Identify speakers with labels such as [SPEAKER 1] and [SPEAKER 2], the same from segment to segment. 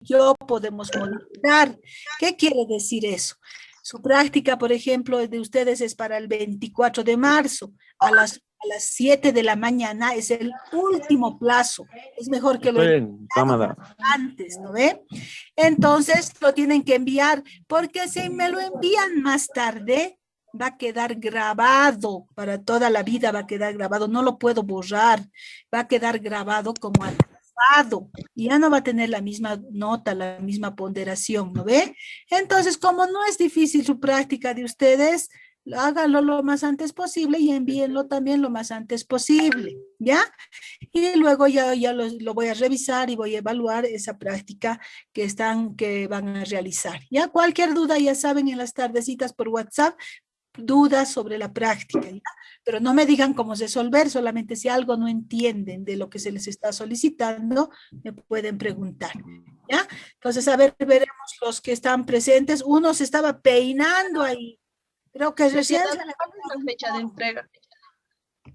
[SPEAKER 1] yo podemos modificar. ¿Qué quiere decir eso? Su práctica, por ejemplo, de ustedes es para el 24 de marzo, a las 7 de la mañana es el último plazo. Es mejor que lo
[SPEAKER 2] Estoy en cámara.
[SPEAKER 1] antes, ¿no ve? Entonces lo tienen que enviar, porque si me lo envían más tarde, va a quedar grabado, para toda la vida va a quedar grabado, no lo puedo borrar, va a quedar grabado como atrasado, y ya no va a tener la misma nota, la misma ponderación, ¿no ve? Entonces, como no es difícil su práctica de ustedes, háganlo lo más antes posible y envíenlo también lo más antes posible, ¿ya? Y luego ya lo voy a revisar y voy a evaluar esa práctica que van a realizar. Ya cualquier duda, ya saben, en las tardecitas por WhatsApp, dudas sobre la práctica, ¿ya? Pero no me digan cómo resolver, solamente si algo no entienden de lo que se les está solicitando, me pueden preguntar, ¿ya? Entonces, a ver, veremos los que están presentes. Uno se estaba peinando ahí, creo que recién se le...
[SPEAKER 3] ¿Cuál es la fecha de entrega?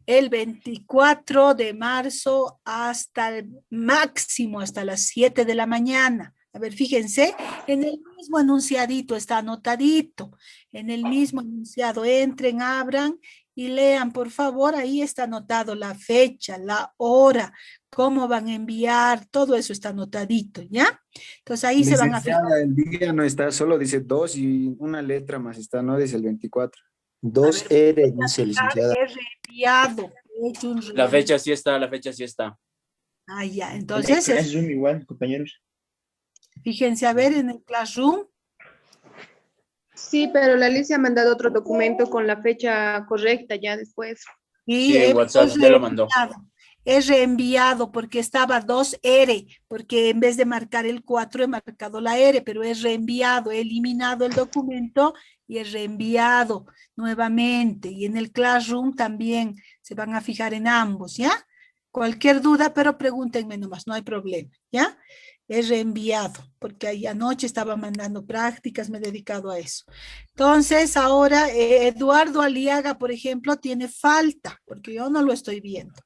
[SPEAKER 1] El 24 de marzo hasta el máximo, hasta las 7 de la mañana. A ver, fíjense, en el mismo enunciadito está anotadito. En el mismo enunciado, entren, abran y lean, por favor. Ahí está anotado la fecha, la hora, cómo van a enviar, todo eso está anotadito, ¿ya? Entonces ahí se van a fijar.
[SPEAKER 4] Licenciada, el día no está, solo dice 2 y una letra más está, no dice el 24.
[SPEAKER 1] A
[SPEAKER 4] 2
[SPEAKER 1] ver,
[SPEAKER 4] R, dice licenciada.
[SPEAKER 1] he reenviado. He hecho un
[SPEAKER 5] La
[SPEAKER 1] reenvío.
[SPEAKER 5] fecha sí está, la fecha sí está.
[SPEAKER 1] Ah, ya, entonces,
[SPEAKER 6] Es Zoom igual, compañeros.
[SPEAKER 1] fíjense, a ver, en el Classroom.
[SPEAKER 3] Sí, pero la Alicia ha mandado otro documento con la fecha correcta ya después.
[SPEAKER 1] Y
[SPEAKER 5] Sí, en WhatsApp ya lo mandó.
[SPEAKER 1] he reenviado porque estaba 2R, porque en vez de marcar el 4 he marcado la R, pero he reenviado, he eliminado el documento y he reenviado nuevamente. Y en el Classroom también se van a fijar en ambos, ¿ya? Cualquier duda, pero pregúntenme nomás, no hay problema, ¿ya? He reenviado, porque ahí anoche estaba mandando prácticas, me he dedicado a eso. Entonces, ahora Eduardo Aliaga, por ejemplo, tiene falta, porque yo no lo estoy viendo.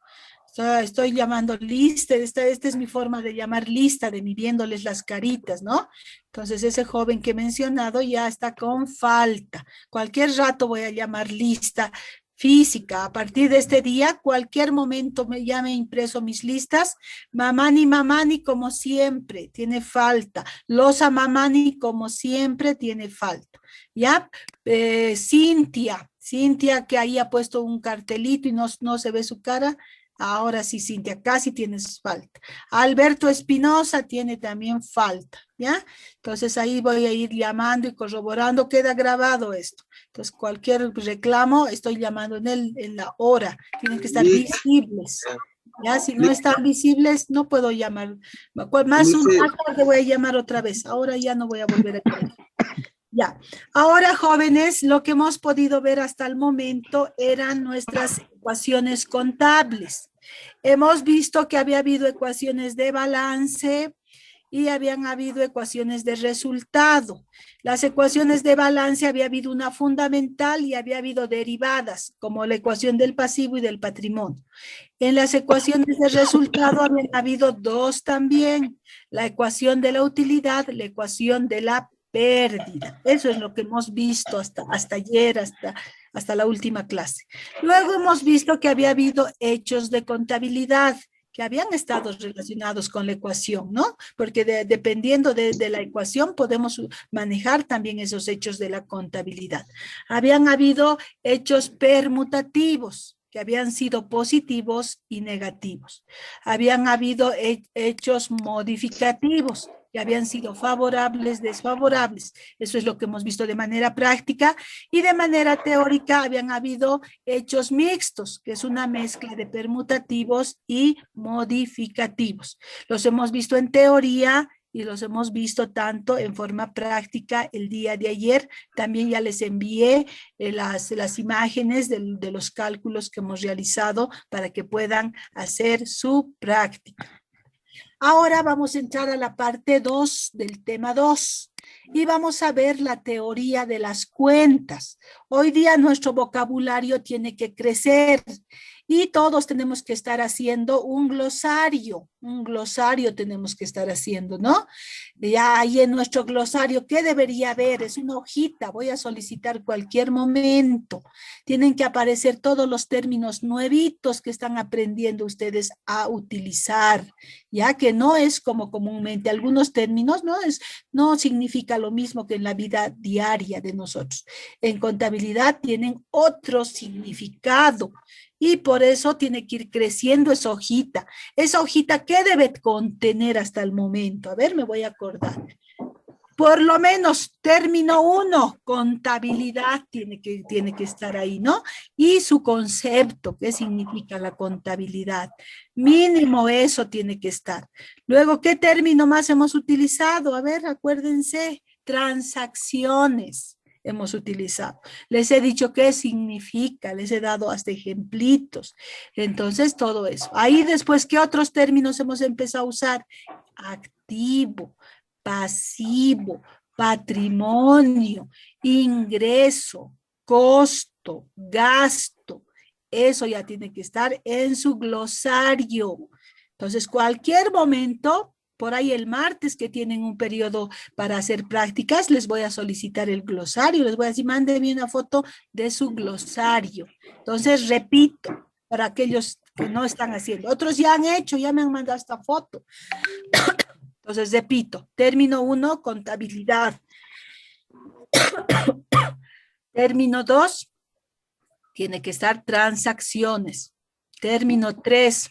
[SPEAKER 1] O sea, estoy llamando lista, esta es mi forma de llamar lista, de mí viéndoles las caritas, ¿no? Entonces, ese joven que he mencionado ya está con falta. Cualquier rato voy a llamar lista física. A partir de este día, cualquier momento ya me he impreso mis listas. Mamani, como siempre, tiene falta. Losa Mamani, como siempre, tiene falta. ¿Ya? Cintia, que ahí ha puesto un cartelito y no se ve su cara. Ahora sí, Cintia, casi tienes falta. Alberto Espinosa tiene también falta, ¿ya? Entonces ahí voy a ir llamando y corroborando, queda grabado esto. Entonces cualquier reclamo, estoy llamando en la hora, tienen que estar visibles. Ya, si no están visibles, no puedo llamar. Más tarde voy a llamar otra vez, ahora ya no voy a volver a llamar. Ya, ahora jóvenes, lo que hemos podido ver hasta el momento eran nuestras ecuaciones contables. Hemos visto que había habido ecuaciones de balance y habían habido ecuaciones de resultado. Las ecuaciones de balance había habido una fundamental y había habido derivadas, como la ecuación del pasivo y del patrimonio. En las ecuaciones de resultado habían habido dos también, la ecuación de la utilidad, la ecuación de la pérdida. Eso es lo que hemos visto hasta ayer, hasta la última clase. Luego hemos visto que había habido hechos de contabilidad que habían estado relacionados con la ecuación, ¿no? Porque dependiendo de la ecuación podemos manejar también esos hechos de la contabilidad. Habían habido hechos permutativos, que habían sido positivos y negativos. Habían habido hechos modificativos, que habían sido favorables, desfavorables. Eso es lo que hemos visto de manera práctica, y de manera teórica habían habido hechos mixtos, que es una mezcla de permutativos y modificativos. Los hemos visto en teoría y los hemos visto tanto en forma práctica el día de ayer. También ya les envié las imágenes de los cálculos que hemos realizado para que puedan hacer su práctica. Ahora vamos a entrar a la parte 2 del tema 2 y vamos a ver la teoría de las cuentas. Hoy día nuestro vocabulario tiene que crecer Y todos tenemos que estar haciendo un glosario tenemos que estar haciendo, ¿no? Ya ahí en nuestro glosario, ¿qué debería haber? Es una hojita, voy a solicitar cualquier momento. Tienen que aparecer todos los términos nuevitos que están aprendiendo ustedes a utilizar, ya que no es como comúnmente algunos términos, no significa lo mismo que en la vida diaria de nosotros. En contabilidad tienen otro significado y por eso tiene que ir creciendo esa hojita. Esa hojita, ¿qué debe contener hasta el momento? A ver, me voy a acordar. Por lo menos término 1, contabilidad tiene que estar ahí, ¿no? Y su concepto, ¿qué significa la contabilidad? Mínimo eso tiene que estar. Luego, ¿qué término más hemos utilizado? A ver, acuérdense, transacciones hemos utilizado. Les he dicho qué significa, les he dado hasta ejemplitos. Entonces, todo eso. Ahí después, ¿qué otros términos hemos empezado a usar? Activo, pasivo, patrimonio, ingreso, costo, gasto. Eso ya tiene que estar en su glosario. Entonces, cualquier momento, por ahí el martes que tienen un periodo para hacer prácticas, les voy a solicitar el glosario, les voy a decir, mándenme una foto de su glosario. Entonces, repito, para aquellos que no están haciendo. Otros ya han hecho, ya me han mandado esta foto. Entonces, repito, término 1, contabilidad. Término 2, tiene que estar transacciones. Término 3,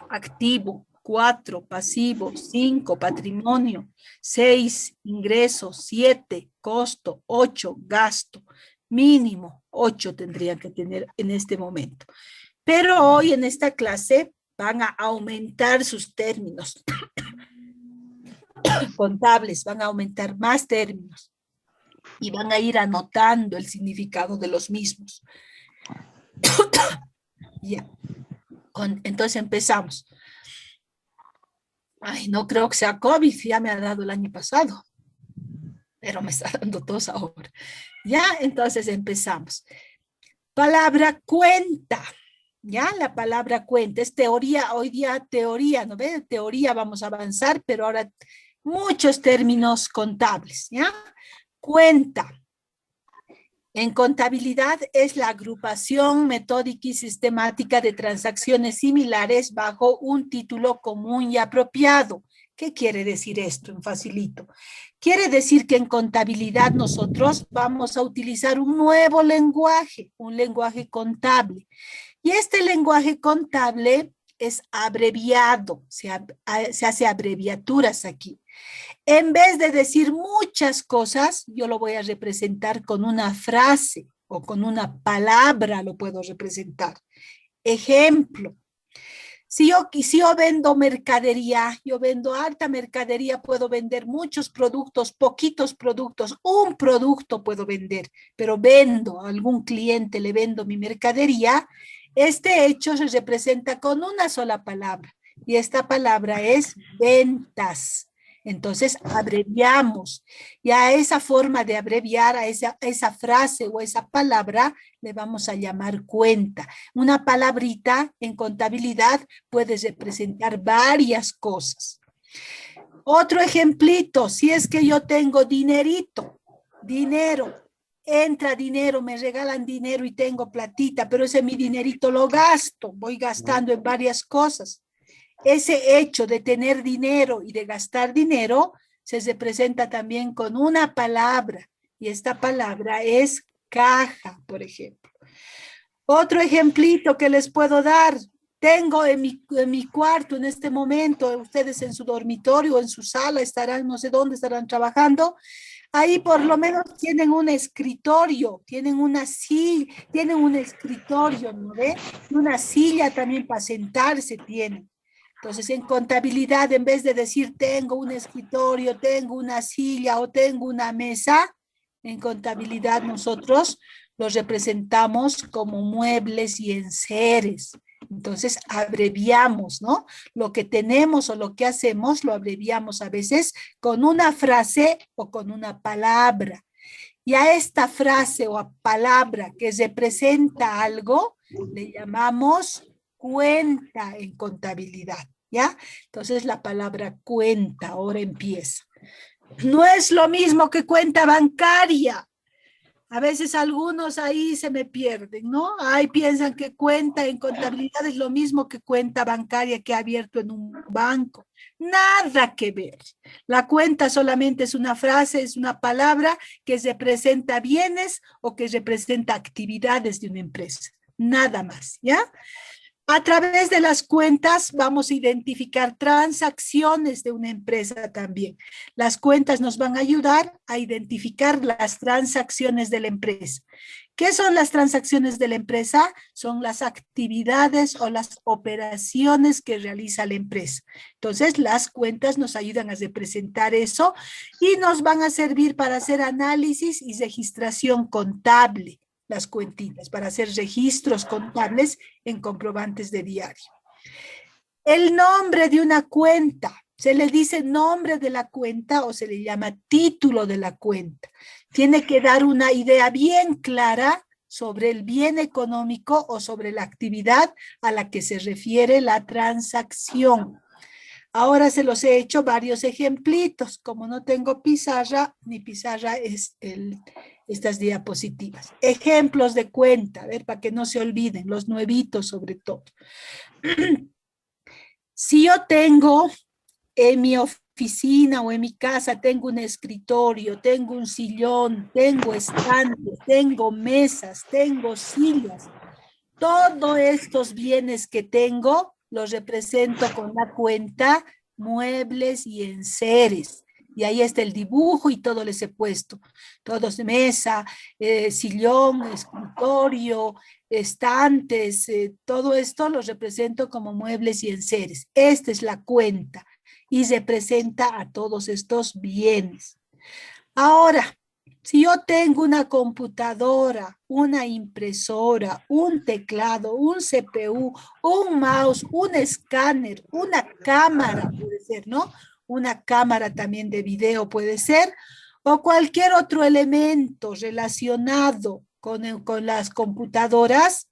[SPEAKER 1] activo. 4, pasivo. 5, patrimonio. 6, ingreso. 7, costo. 8, gasto. Mínimo 8 tendrían que tener en este momento. Pero hoy en esta clase van a aumentar sus términos contables, van a aumentar más términos y van a ir anotando el significado de los mismos. Ya. Entonces empezamos. Ay, no creo que sea COVID, ya me ha dado el año pasado, pero me está dando tos ahora. Ya, entonces empezamos. Palabra cuenta. Ya, la palabra cuenta es teoría, hoy día teoría, ¿no ve? Teoría vamos a avanzar, pero ahora muchos términos contables, ¿ya? Cuenta. En contabilidad es la agrupación metódica y sistemática de transacciones similares bajo un título común y apropiado. ¿Qué quiere decir esto en facilito? Quiere decir que en contabilidad nosotros vamos a utilizar un nuevo lenguaje, un lenguaje contable. Y este lenguaje contable es abreviado, se hace abreviaturas aquí. En vez de decir muchas cosas, yo lo voy a representar con una frase o con una palabra, lo puedo representar. Ejemplo, si yo vendo mercadería, yo vendo alta mercadería, puedo vender muchos productos, poquitos productos, un producto puedo vender, pero vendo a algún cliente, le vendo mi mercadería. Este hecho se representa con una sola palabra y esta palabra es ventas. Entonces abreviamos y a esa forma de abreviar, a esa frase o esa palabra le vamos a llamar cuenta. Una palabrita en contabilidad puede representar varias cosas. Otro ejemplito, si es que yo tengo dinerito, dinero, entra dinero, me regalan dinero y tengo platita, pero ese mi dinerito lo gasto, voy gastando en varias cosas. Ese hecho de tener dinero y de gastar dinero se representa también con una palabra y esta palabra es caja, por ejemplo. Otro ejemplito que les puedo dar, tengo en mi cuarto en este momento, ustedes en su dormitorio o en su sala estarán, no sé dónde estarán trabajando, ahí por lo menos tienen un escritorio, tienen una silla, tienen un escritorio, ¿no ve? Una silla también para sentarse tienen. Entonces, en contabilidad, en vez de decir tengo un escritorio, tengo una silla o tengo una mesa, en contabilidad nosotros los representamos como muebles y enseres. Entonces, abreviamos, ¿no? Lo que tenemos o lo que hacemos lo abreviamos a veces con una frase o con una palabra. Y a esta frase o a palabra que representa algo, le llamamos cuenta en contabilidad, ¿ya? Entonces la palabra cuenta ahora empieza. No es lo mismo que cuenta bancaria. A veces algunos ahí se me pierden, ¿no? Ahí piensan que cuenta en contabilidad es lo mismo que cuenta bancaria que ha abierto en un banco. Nada que ver. La cuenta solamente es una frase, es una palabra que representa bienes o que representa actividades de una empresa. Nada más, ¿ya? A través de las cuentas vamos a identificar transacciones de una empresa también. Las cuentas nos van a ayudar a identificar las transacciones de la empresa. ¿Qué son las transacciones de la empresa? Son las actividades o las operaciones que realiza la empresa. Entonces, las cuentas nos ayudan a representar eso y nos van a servir para hacer análisis y registración contable. Las cuentitas, para hacer registros contables en comprobantes de diario. El nombre de una cuenta, se le dice nombre de la cuenta o se le llama título de la cuenta. Tiene que dar una idea bien clara sobre el bien económico o sobre la actividad a la que se refiere la transacción. Ahora se los he hecho varios ejemplitos. Como no tengo pizarra, mi pizarra es estas diapositivas. Ejemplos de cuenta, a ver, para que no se olviden, los nuevitos sobre todo. Si yo tengo en mi oficina o en mi casa, tengo un escritorio, tengo un sillón, tengo estantes, tengo mesas, tengo sillas, todos estos bienes que tengo los represento con la cuenta muebles y enseres. Y ahí está el dibujo y todo les he puesto. Todos mesa, sillón, escritorio, estantes, todo esto los represento como muebles y enseres. Esta es la cuenta y representa a todos estos bienes. Ahora, si yo tengo una computadora, una impresora, un teclado, un CPU, un mouse, un escáner, una cámara, puede ser, ¿no? Una cámara también de video puede ser, o cualquier otro elemento relacionado con las computadoras,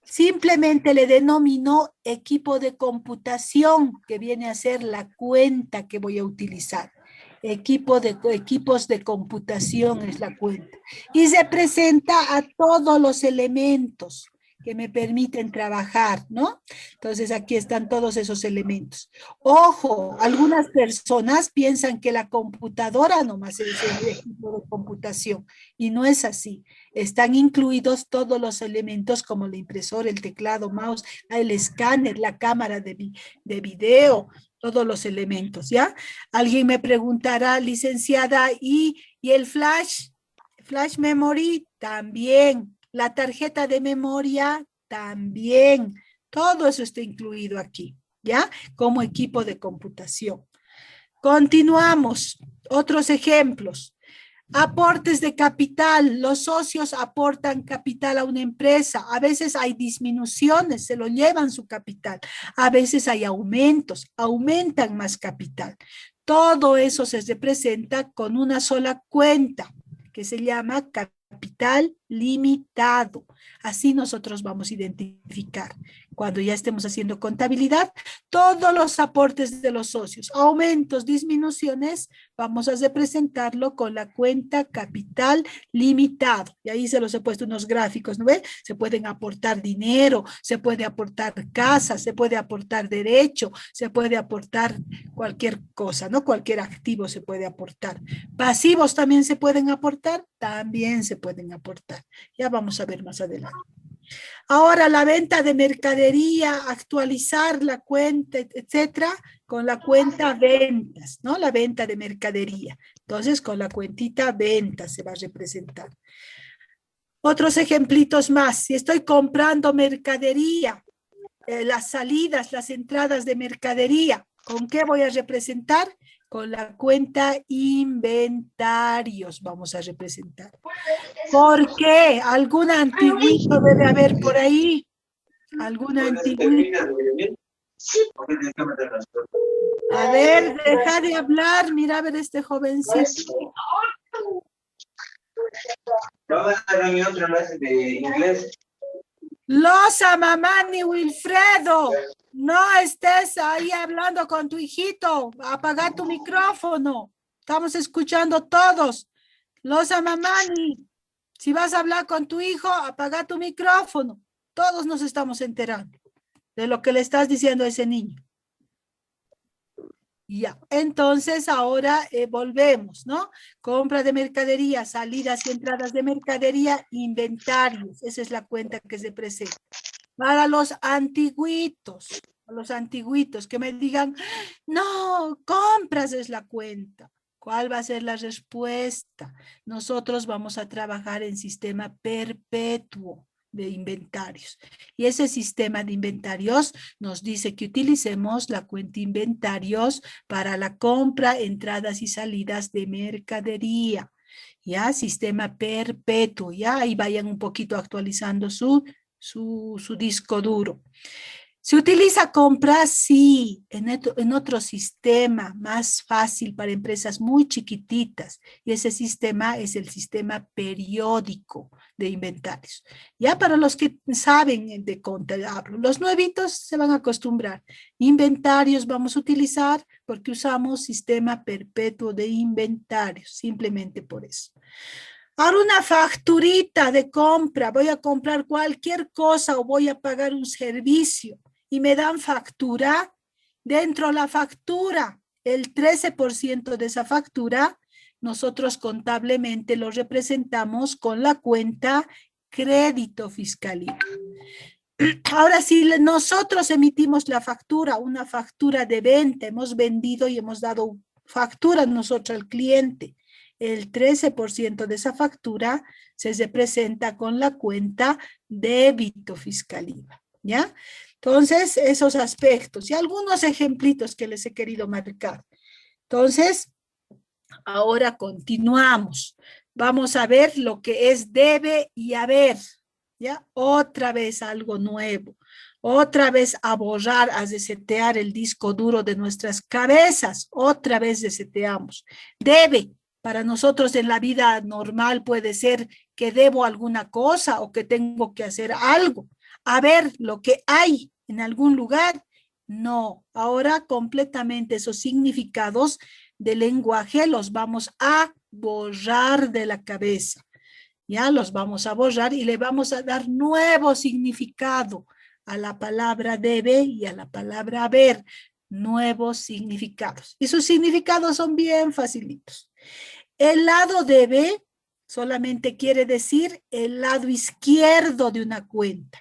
[SPEAKER 1] simplemente le denomino equipo de computación, que viene a ser la cuenta que voy a utilizar. Equipos de computación es la cuenta. Y se presenta a todos los elementos que me permiten trabajar, ¿no? Entonces aquí están todos esos elementos. Ojo, algunas personas piensan que la computadora nomás es el equipo de computación y no es así. Están incluidos todos los elementos como la impresora, el teclado, mouse, el escáner, la cámara de video, todos los elementos, ¿ya? Alguien me preguntará, licenciada, ¿y el flash memory? También. La tarjeta de memoria también. Todo eso está incluido aquí, ¿ya? Como equipo de computación. Continuamos. Otros ejemplos. Aportes de capital. Los socios aportan capital a una empresa. A veces hay disminuciones, se lo llevan su capital. A veces hay aumentos, aumentan más capital. Todo eso se representa con una sola cuenta que se llama capital limitado. Así nosotros vamos a identificar, cuando ya estemos haciendo contabilidad, todos los aportes de los socios, aumentos, disminuciones, vamos a representarlo con la cuenta capital limitado. Y ahí se los he puesto unos gráficos, ¿no ve? Se pueden aportar dinero, se puede aportar casa, se puede aportar derecho, se puede aportar cualquier cosa, ¿no? Cualquier activo se puede aportar. Pasivos también se pueden aportar, también se pueden aportar. Ya vamos a ver más adelante. Ahora la venta de mercadería, actualizar la cuenta, etcétera, con la cuenta ventas, ¿no? La venta de mercadería. Entonces, con la cuentita ventas se va a representar. Otros ejemplitos más. Si estoy comprando mercadería, las salidas, las entradas de mercadería, ¿con qué voy a representar? Con la cuenta inventarios vamos a representar. ¿Por qué? ¿Algún antiguito debe haber por ahí? ¿Algún antiguito? A ver, deja de hablar. Mira a ver este jovencito.
[SPEAKER 2] Vamos a dar otra clase de inglés.
[SPEAKER 1] Losa, mamá, ni Wilfredo, no estés ahí hablando con tu hijito. Apaga tu micrófono. Estamos escuchando todos. Losa, mamá, si vas a hablar con tu hijo, apaga tu micrófono. Todos nos estamos enterando de lo que le estás diciendo a ese niño. Ya, entonces ahora volvemos, ¿no? Compra de mercadería, salidas y entradas de mercadería, inventarios. Esa es la cuenta que se presenta. Para los antiguitos que me digan, no, compras es la cuenta. ¿Cuál va a ser la respuesta? Nosotros vamos a trabajar en sistema perpetuo de inventarios. Y ese sistema de inventarios nos dice que utilicemos la cuenta inventarios para la compra, entradas y salidas de mercadería. Ya, sistema perpetuo, ya, ahí vayan un poquito actualizando su disco duro. ¿Se utiliza compra? Sí, en otro sistema más fácil para empresas muy chiquititas. Y ese sistema es el sistema periódico de inventarios. Ya para los que saben de contabilidad, los nuevitos se van a acostumbrar. Inventarios vamos a utilizar porque usamos sistema perpetuo de inventarios, simplemente por eso. Ahora una facturita de compra, voy a comprar cualquier cosa o voy a pagar un servicio y me dan factura. Dentro de la factura, el 13% de esa factura, nosotros contablemente lo representamos con la cuenta crédito fiscal. Ahora, si nosotros emitimos la factura, una factura de venta, hemos vendido y hemos dado factura nosotros al cliente, el 13% de esa factura se representa con la cuenta débito fiscal IVA, ¿ya? Entonces, esos aspectos y algunos ejemplitos que les he querido marcar. Entonces, ahora continuamos. Vamos a ver lo que es debe y haber, ¿ya? Otra vez algo nuevo. Otra vez a borrar, a resetear el disco duro de nuestras cabezas. Otra vez reseteamos. Debe. Para nosotros en la vida normal puede ser que debo alguna cosa o que tengo que hacer algo. A ver lo que hay en algún lugar. No, ahora completamente esos significados del lenguaje los vamos a borrar de la cabeza. Ya los vamos a borrar y le vamos a dar nuevo significado a la palabra debe y a la palabra haber. Nuevos significados. Y sus significados son bien facilitos. El lado debe solamente quiere decir el lado izquierdo de una cuenta.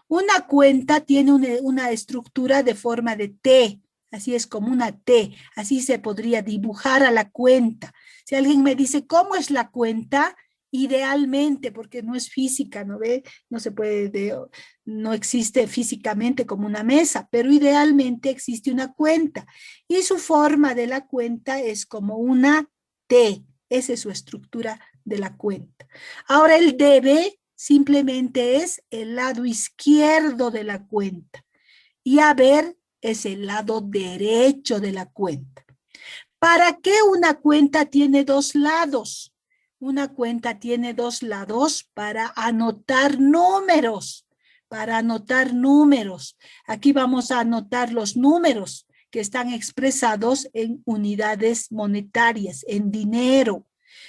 [SPEAKER 1] Una cuenta tiene una estructura de forma de T, así es como una T, así se podría dibujar a la cuenta. Si alguien me dice, ¿cómo es la cuenta? Idealmente, porque no es física, ¿no ve? No se puede, no existe físicamente como una mesa, pero idealmente existe una cuenta. Y su forma de la cuenta es como una T. Esa es su estructura de la cuenta. Ahora el debe simplemente es el lado izquierdo de la cuenta. Y haber es el lado derecho de la cuenta. ¿Para qué una cuenta tiene dos lados? Una cuenta tiene dos lados para anotar números. Para anotar números. Aquí vamos a anotar los números que están expresados en unidades monetarias, en dinero.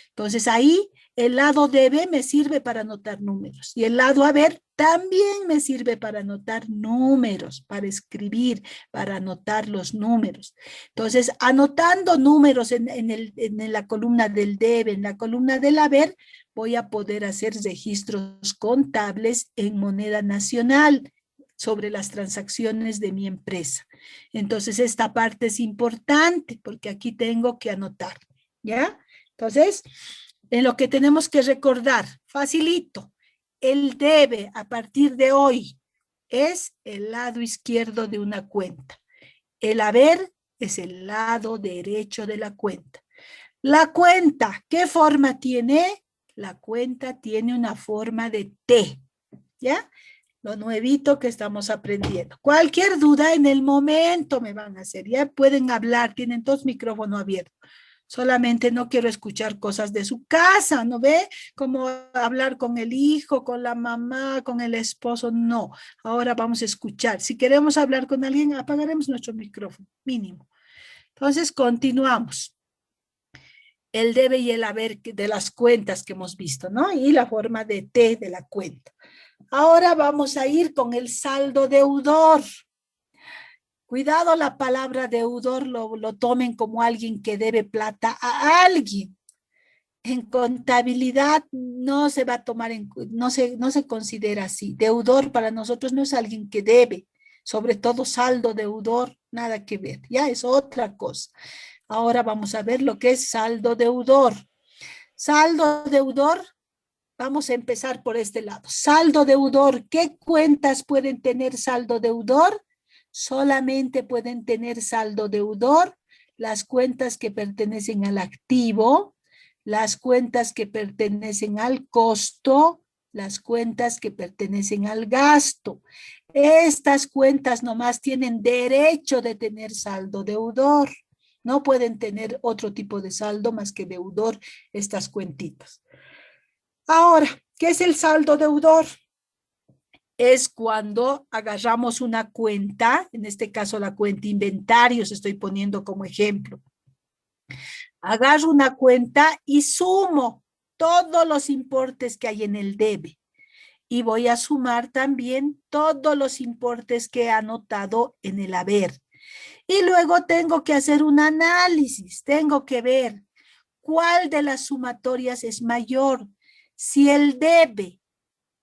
[SPEAKER 1] Entonces ahí el lado debe me sirve para anotar números y el lado haber también me sirve para anotar números, para escribir, para anotar los números. Entonces anotando números en la columna del debe, en la columna del haber, voy a poder hacer registros contables en moneda nacional sobre las transacciones de mi empresa. Entonces esta parte es importante porque aquí tengo que anotar, ¿ya? Entonces, en lo que tenemos que recordar, facilito, el debe a partir de hoy es el lado izquierdo de una cuenta. El haber es el lado derecho de la cuenta. La cuenta, ¿qué forma tiene? La cuenta tiene una forma de T, ¿ya? Lo nuevito que estamos aprendiendo. Cualquier duda en el momento me van a hacer. Ya pueden hablar, tienen todos micrófono abierto. Solamente no quiero escuchar cosas de su casa, ¿no ve? Como hablar con el hijo, con la mamá, con el esposo, no. Ahora vamos a escuchar. Si queremos hablar con alguien, apagaremos nuestro micrófono, mínimo. Entonces, continuamos. El debe y el haber de las cuentas que hemos visto, ¿no? Y la forma de T de la cuenta. Ahora vamos a ir con el saldo deudor. Cuidado, la palabra deudor lo tomen como alguien que debe plata a alguien. En contabilidad no se va a tomar, no se considera así. Deudor para nosotros no es alguien que debe, sobre todo saldo deudor, nada que ver, ya es otra cosa. Ahora vamos a ver lo que es saldo deudor. Saldo deudor, vamos a empezar por este lado. Saldo deudor, ¿qué cuentas pueden tener saldo deudor? Solamente pueden tener saldo deudor las cuentas que pertenecen al activo, las cuentas que pertenecen al costo, las cuentas que pertenecen al gasto. Estas cuentas nomás tienen derecho de tener saldo deudor. No pueden tener otro tipo de saldo más que deudor estas cuentitas. Ahora, ¿qué es el saldo deudor? Es cuando agarramos una cuenta, en este caso la cuenta inventarios, estoy poniendo como ejemplo. Agarro una cuenta y sumo todos los importes que hay en el debe. Y voy a sumar también todos los importes que he anotado en el haber. Y luego tengo que hacer un análisis, tengo que ver cuál de las sumatorias es mayor. Si el debe,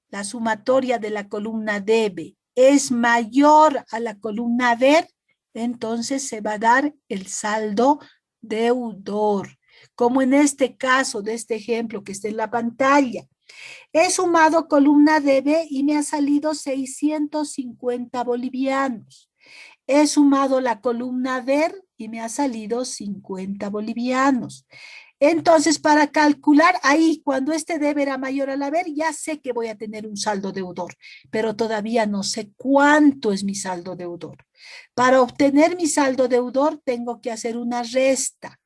[SPEAKER 1] la sumatoria de la columna debe, es mayor a la columna haber, entonces se va a dar el saldo deudor. Como en este caso de este ejemplo que está en la pantalla. He sumado columna debe y me ha salido 650 bolivianos. He sumado la columna haber y me ha salido 50 bolivianos. Entonces, para calcular ahí, cuando este debe era mayor al haber, ya sé que voy a tener un saldo deudor, pero todavía no sé cuánto es mi saldo deudor. Para obtener mi saldo deudor, tengo que hacer una resta.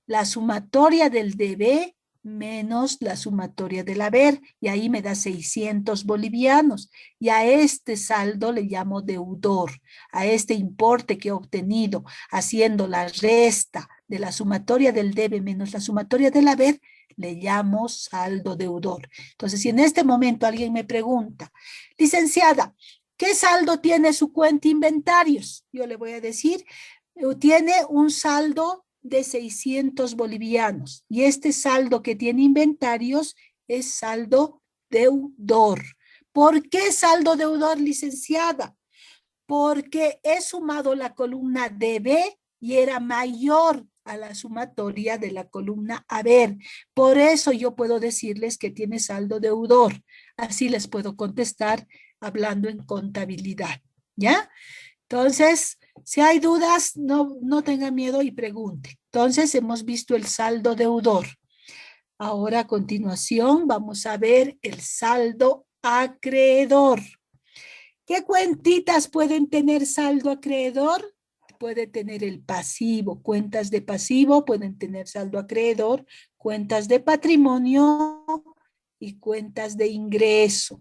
[SPEAKER 1] La sumatoria del debe menos la sumatoria del haber, y ahí me da 600 bolivianos. Y a este saldo le llamo deudor, a este importe que he obtenido haciendo la resta de la sumatoria del debe menos la sumatoria del haber, le llamo saldo deudor. Entonces, si en este momento alguien me pregunta, licenciada, ¿qué saldo tiene su cuenta inventarios? Yo le voy a decir, tiene un saldo de 600 bolivianos y este saldo que tiene inventarios es saldo deudor. ¿Por qué saldo deudor, licenciada? Porque he sumado la columna debe y era mayor a la sumatoria de la columna haber. Por eso yo puedo decirles que tiene saldo deudor. Así les puedo contestar hablando en contabilidad, ¿ya? Entonces, si hay dudas, no tengan miedo y pregunten. Entonces, hemos visto el saldo deudor. Ahora, a continuación, vamos a ver el saldo acreedor. ¿Qué cuentitas pueden tener saldo acreedor? Puede tener el pasivo, cuentas de pasivo pueden tener saldo acreedor, cuentas de patrimonio y cuentas de ingreso.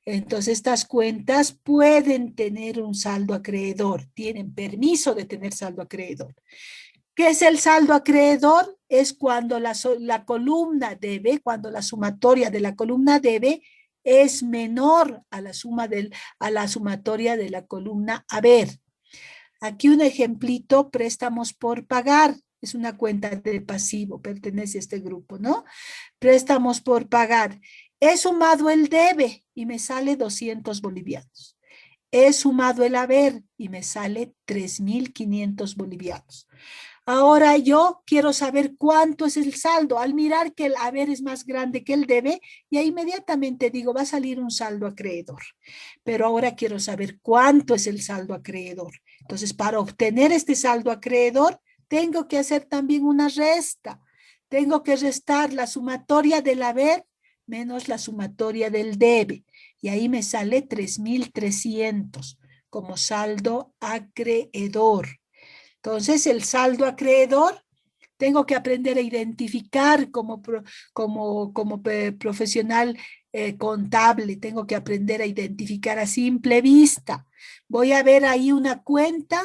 [SPEAKER 1] Entonces, estas cuentas pueden tener un saldo acreedor, tienen permiso de tener saldo acreedor. ¿Qué es el saldo acreedor? Es cuando la columna debe, cuando la sumatoria de la columna debe es menor a la sumatoria de la columna haber. Aquí un ejemplito, préstamos por pagar. Es una cuenta de pasivo, pertenece a este grupo, ¿no? Préstamos por pagar. He sumado el debe y me sale 200 bolivianos. He sumado el haber y me sale 3.500 bolivianos. Ahora yo quiero saber cuánto es el saldo. Al mirar que el haber es más grande que el debe, y ahí inmediatamente digo, va a salir un saldo acreedor. Pero ahora quiero saber cuánto es el saldo acreedor. Entonces, para obtener este saldo acreedor, tengo que hacer también una resta. Tengo que restar la sumatoria del haber menos la sumatoria del debe. Y ahí me sale 3.300 como saldo acreedor. Entonces, el saldo acreedor tengo que aprender a identificar como profesional contable, tengo que aprender a identificar a simple vista. Voy a ver ahí una cuenta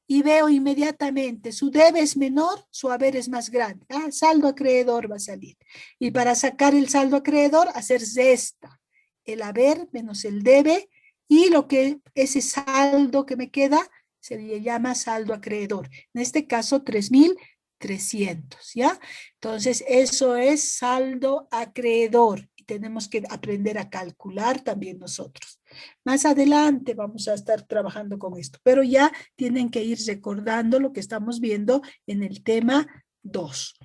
[SPEAKER 1] y veo inmediatamente, su debe es menor, su haber es más grande. Ah, saldo acreedor va a salir. Y para sacar el saldo acreedor, hacer cesta. El haber menos el debe y lo que ese saldo que me queda se le llama saldo acreedor. En este caso, 3,300, ¿ya? Entonces, eso es saldo acreedor. Y tenemos que aprender a calcular también nosotros. Más adelante vamos a estar trabajando con esto, pero ya tienen que ir recordando lo que estamos viendo en el tema 2.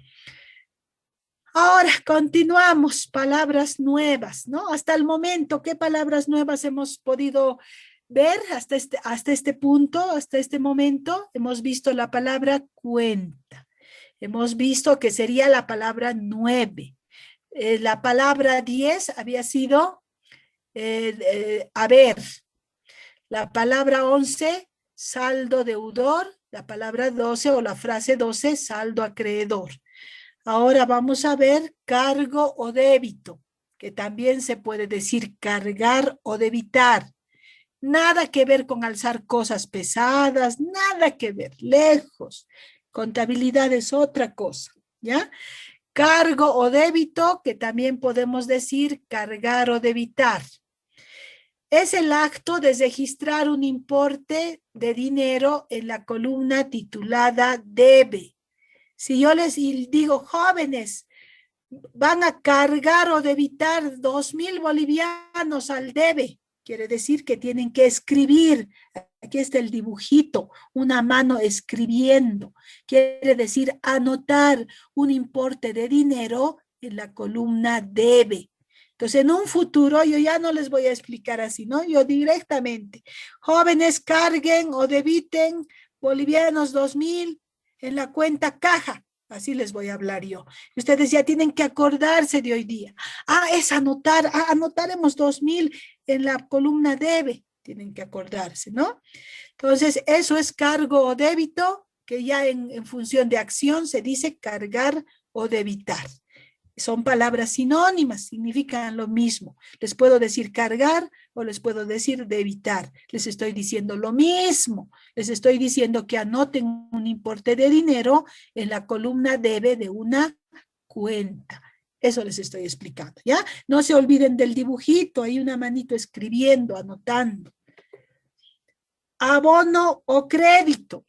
[SPEAKER 1] Ahora continuamos, palabras nuevas, ¿no? Hasta el momento, ¿qué palabras nuevas hemos podido ver hasta este punto, hasta este momento? Hemos visto la palabra cuenta. Hemos visto que sería la palabra 9. La palabra 10 había sido haber. La palabra 11, saldo deudor. La palabra 12 o la frase 12, saldo acreedor. Ahora vamos a ver cargo o débito, que también se puede decir cargar o debitar. Nada que ver con alzar cosas pesadas, nada que ver, lejos. Contabilidad es otra cosa, ¿ya? Cargo o débito, que también podemos decir cargar o debitar. Es el acto de registrar un importe de dinero en la columna titulada debe. Si yo les digo, jóvenes, van a cargar o debitar 2,000 bolivianos al debe, quiere decir que tienen que escribir. Aquí está el dibujito, una mano escribiendo. Quiere decir anotar un importe de dinero en la columna debe. Entonces, en un futuro, yo ya no les voy a explicar así, ¿no? Yo directamente, jóvenes, carguen o debiten bolivianos 2,000 en la cuenta caja. Así les voy a hablar yo. Ustedes ya tienen que acordarse de hoy día. Ah, es anotar. Ah, anotaremos 2,000 en la columna debe. Tienen que acordarse, ¿no? Entonces, eso es cargo o débito, que ya en función de acción se dice cargar o debitar. Son palabras sinónimas, significan lo mismo. Les puedo decir cargar o les puedo decir debitar. Les estoy diciendo lo mismo. Les estoy diciendo que anoten un importe de dinero en la columna debe de una cuenta. Eso les estoy explicando, ¿ya? No se olviden del dibujito, hay una manito escribiendo, anotando. Abono o crédito.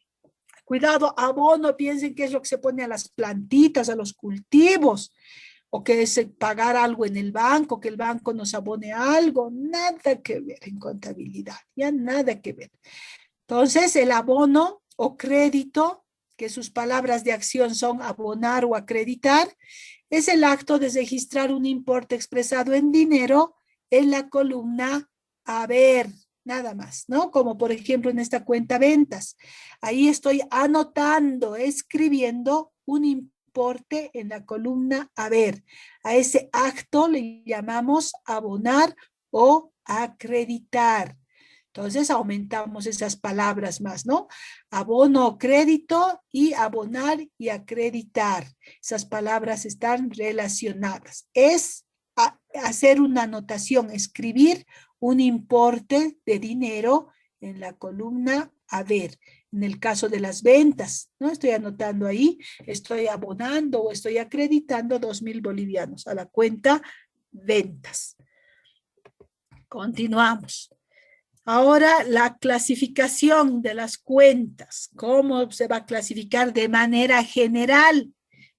[SPEAKER 1] Cuidado, abono, piensen que es lo que se pone a las plantitas, a los cultivos, o que es pagar algo en el banco, que el banco nos abone algo, nada que ver en contabilidad, ya nada que ver. Entonces, el abono o crédito, que sus palabras de acción son abonar o acreditar, es el acto de registrar un importe expresado en dinero en la columna haber, nada más, ¿no? Como por ejemplo en esta cuenta ventas. Ahí estoy anotando, escribiendo un importe en la columna haber. A ese acto le llamamos abonar o acreditar. Entonces aumentamos esas palabras más, ¿no? Abono o crédito y abonar y acreditar. Esas palabras están relacionadas. Es hacer una anotación, escribir un importe de dinero en la columna haber. En el caso de las ventas, ¿no? Estoy anotando ahí, estoy abonando o estoy acreditando 2,000 bolivianos a la cuenta ventas. Continuamos. Ahora la clasificación de las cuentas. ¿Cómo se va a clasificar de manera general?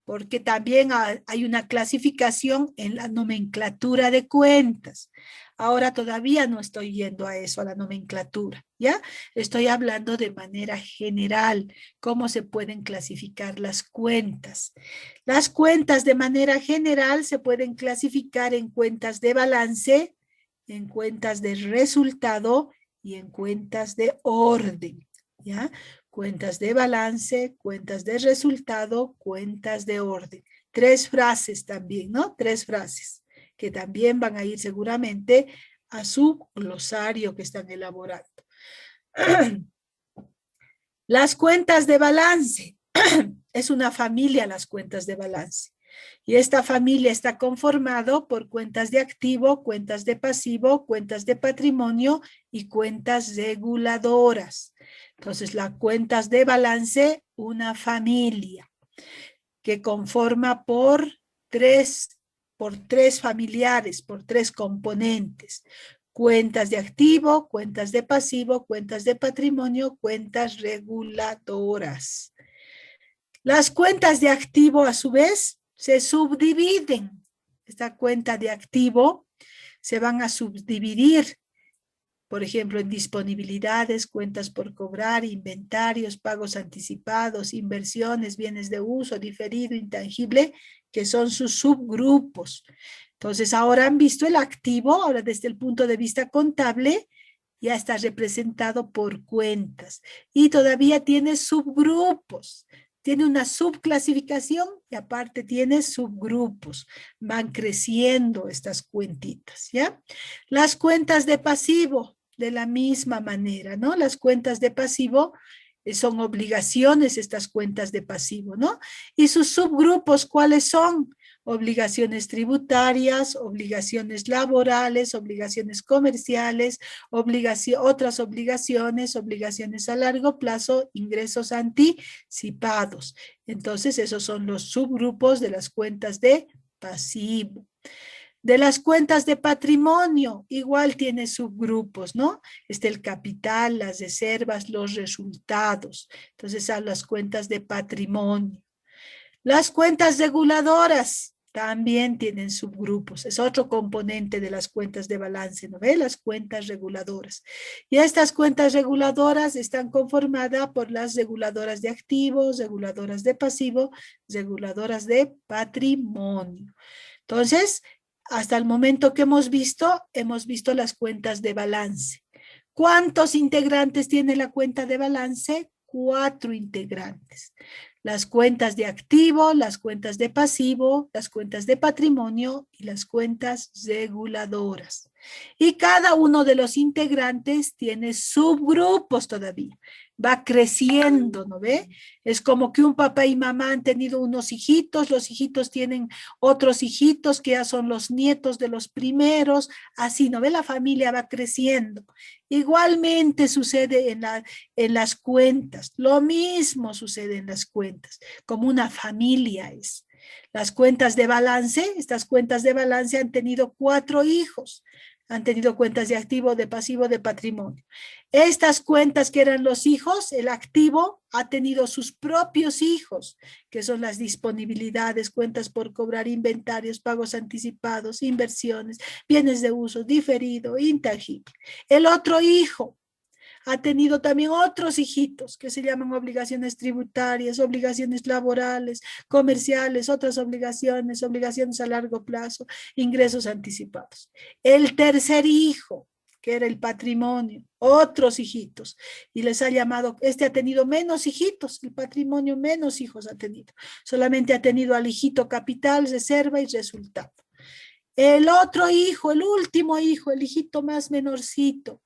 [SPEAKER 1] Porque también hay una clasificación en la nomenclatura de cuentas. Ahora todavía no estoy yendo a eso, a la nomenclatura, ¿ya? Estoy hablando de manera general, cómo se pueden clasificar las cuentas. Las cuentas de manera general se pueden clasificar en cuentas de balance, en cuentas de resultado y en cuentas de orden, ¿ya? Cuentas de balance, cuentas de resultado, cuentas de orden. 3 frases también, ¿no? 3 frases que también van a ir seguramente a su glosario que están elaborando. Las cuentas de balance. es una familia las cuentas de balance. Y esta familia está conformado por cuentas de activo, cuentas de pasivo, cuentas de patrimonio y cuentas reguladoras. Entonces, las cuentas de balance, una familia que conforma por tres familiares, por tres componentes. Cuentas de activo, cuentas de pasivo, cuentas de patrimonio, cuentas reguladoras. Las cuentas de activo, a su vez, se subdividen. Esta cuenta de activo se van a subdividir, por ejemplo, en disponibilidades, cuentas por cobrar, inventarios, pagos anticipados, inversiones, bienes de uso, diferido, intangible, que son sus subgrupos. Entonces, ahora han visto el activo, ahora desde el punto de vista contable, ya está representado por cuentas. Y todavía tiene subgrupos. Tiene una subclasificación y aparte tiene subgrupos. Van creciendo estas cuentitas, ¿ya? Las cuentas de pasivo, de la misma manera, ¿no? Las cuentas de pasivo son obligaciones, estas cuentas de pasivo, ¿no? Y sus subgrupos, ¿cuáles son? Obligaciones tributarias, obligaciones laborales, obligaciones comerciales, otras obligaciones, obligaciones a largo plazo, ingresos anticipados. Entonces, esos son los subgrupos de las cuentas de pasivo. De las cuentas de patrimonio, igual tiene subgrupos, ¿no? Está el capital, las reservas, los resultados. Entonces, a las cuentas de patrimonio. Las cuentas reguladoras también tienen subgrupos. Es otro componente de las cuentas de balance, ¿no ve? Las cuentas reguladoras. Y estas cuentas reguladoras están conformadas por las reguladoras de activos, reguladoras de pasivo, reguladoras de patrimonio. Entonces, hasta el momento que hemos visto las cuentas de balance. ¿Cuántos integrantes tiene la cuenta de balance? 4 integrantes. Las cuentas de activo, las cuentas de pasivo, las cuentas de patrimonio y las cuentas reguladoras. Y cada uno de los integrantes tiene subgrupos todavía. Va creciendo, ¿no ve? Es como que un papá y mamá han tenido unos hijitos, los hijitos tienen otros hijitos que ya son los nietos de los primeros, así, ¿no ve? La familia va creciendo. Igualmente sucede en las cuentas, lo mismo sucede en las cuentas, como una familia es. Las cuentas de balance, estas cuentas de balance han tenido 4 hijos, han tenido cuentas de activo, de pasivo, de patrimonio. Estas cuentas que eran los hijos, el activo ha tenido sus propios hijos, que son las disponibilidades, cuentas por cobrar, inventarios, pagos anticipados, inversiones, bienes de uso, diferido, intangible. El otro hijo ha tenido también otros hijitos que se llaman obligaciones tributarias, obligaciones laborales, comerciales, otras obligaciones, obligaciones a largo plazo, ingresos anticipados. El tercer hijo, que era el patrimonio, otros hijitos, y les ha llamado, este ha tenido menos hijitos, el patrimonio menos hijos ha tenido, solamente ha tenido al hijito capital, reserva y resultado. El otro hijo, el último hijo, el hijito más menorcito,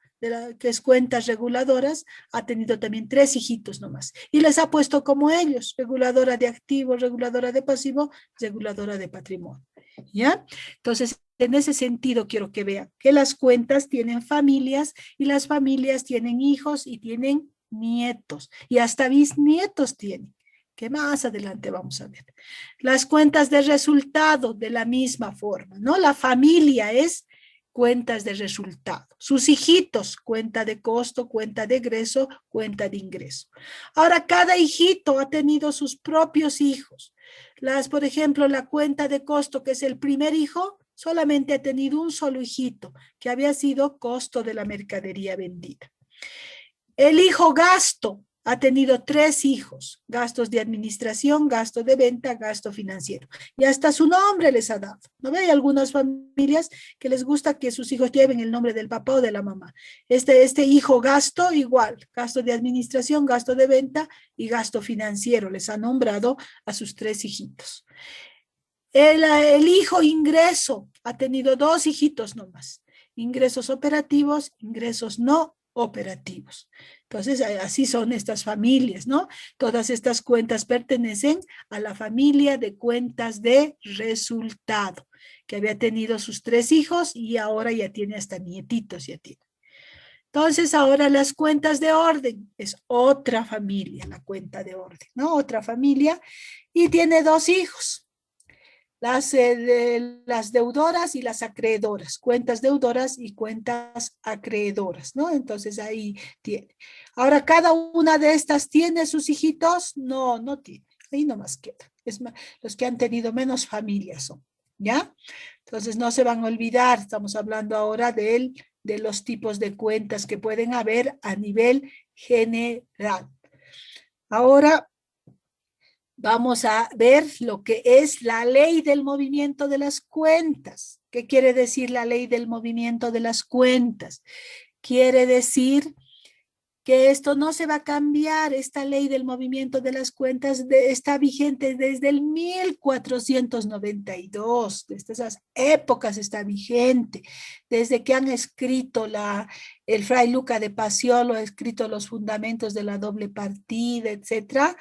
[SPEAKER 1] que es cuentas reguladoras, ha tenido también 3 hijitos nomás. Y les ha puesto como ellos, reguladora de activo, reguladora de pasivo, reguladora de patrimonio. ¿Ya? Entonces, en ese sentido quiero que vean que las cuentas tienen familias y las familias tienen hijos y tienen nietos y hasta bisnietos tienen, que más adelante vamos a ver. Las cuentas de resultado de la misma forma, ¿no? La familia es cuentas de resultado. Sus hijitos, cuenta de costo, cuenta de egreso, cuenta de ingreso. Ahora, cada hijito ha tenido sus propios hijos. Por ejemplo, la cuenta de costo, que es el primer hijo, solamente ha tenido un solo hijito, que había sido costo de la mercadería vendida. El hijo gasto ha tenido 3 hijos, gastos de administración, gasto de venta, gasto financiero. Y hasta su nombre les ha dado. ¿No ve? Hay algunas familias que les gusta que sus hijos lleven el nombre del papá o de la mamá. Este hijo gasto igual, gasto de administración, gasto de venta y gasto financiero. Les ha nombrado a sus 3 hijitos. El hijo ingreso ha tenido 2 hijitos nomás. Ingresos operativos, ingresos no operativos. Entonces, así son estas familias, ¿no? Todas estas cuentas pertenecen a la familia de cuentas de resultado, que había tenido sus 3 hijos y ahora ya tiene hasta nietitos, ya tiene. Entonces, ahora las cuentas de orden es otra familia, la cuenta de orden, ¿no? Otra familia y tiene 2 hijos. Las deudoras y las acreedoras, cuentas deudoras y cuentas acreedoras, ¿no? Entonces ahí tiene. Ahora, ¿cada una de estas tiene sus hijitos? No, no tiene. Ahí nomás queda. Es más, los que han tenido menos familias son, ¿ya? Entonces no se van a olvidar, estamos hablando ahora de los tipos de cuentas que pueden haber a nivel general. Ahora vamos a ver lo que es la ley del movimiento de las cuentas. ¿Qué quiere decir la ley del movimiento de las cuentas? Quiere decir que esto no se va a cambiar. Esta ley del movimiento de las cuentas está vigente desde el 1492. Desde esas épocas está vigente. Desde que han escrito el fray Luca de Paciolo, ha escrito los fundamentos de la doble partida, etcétera.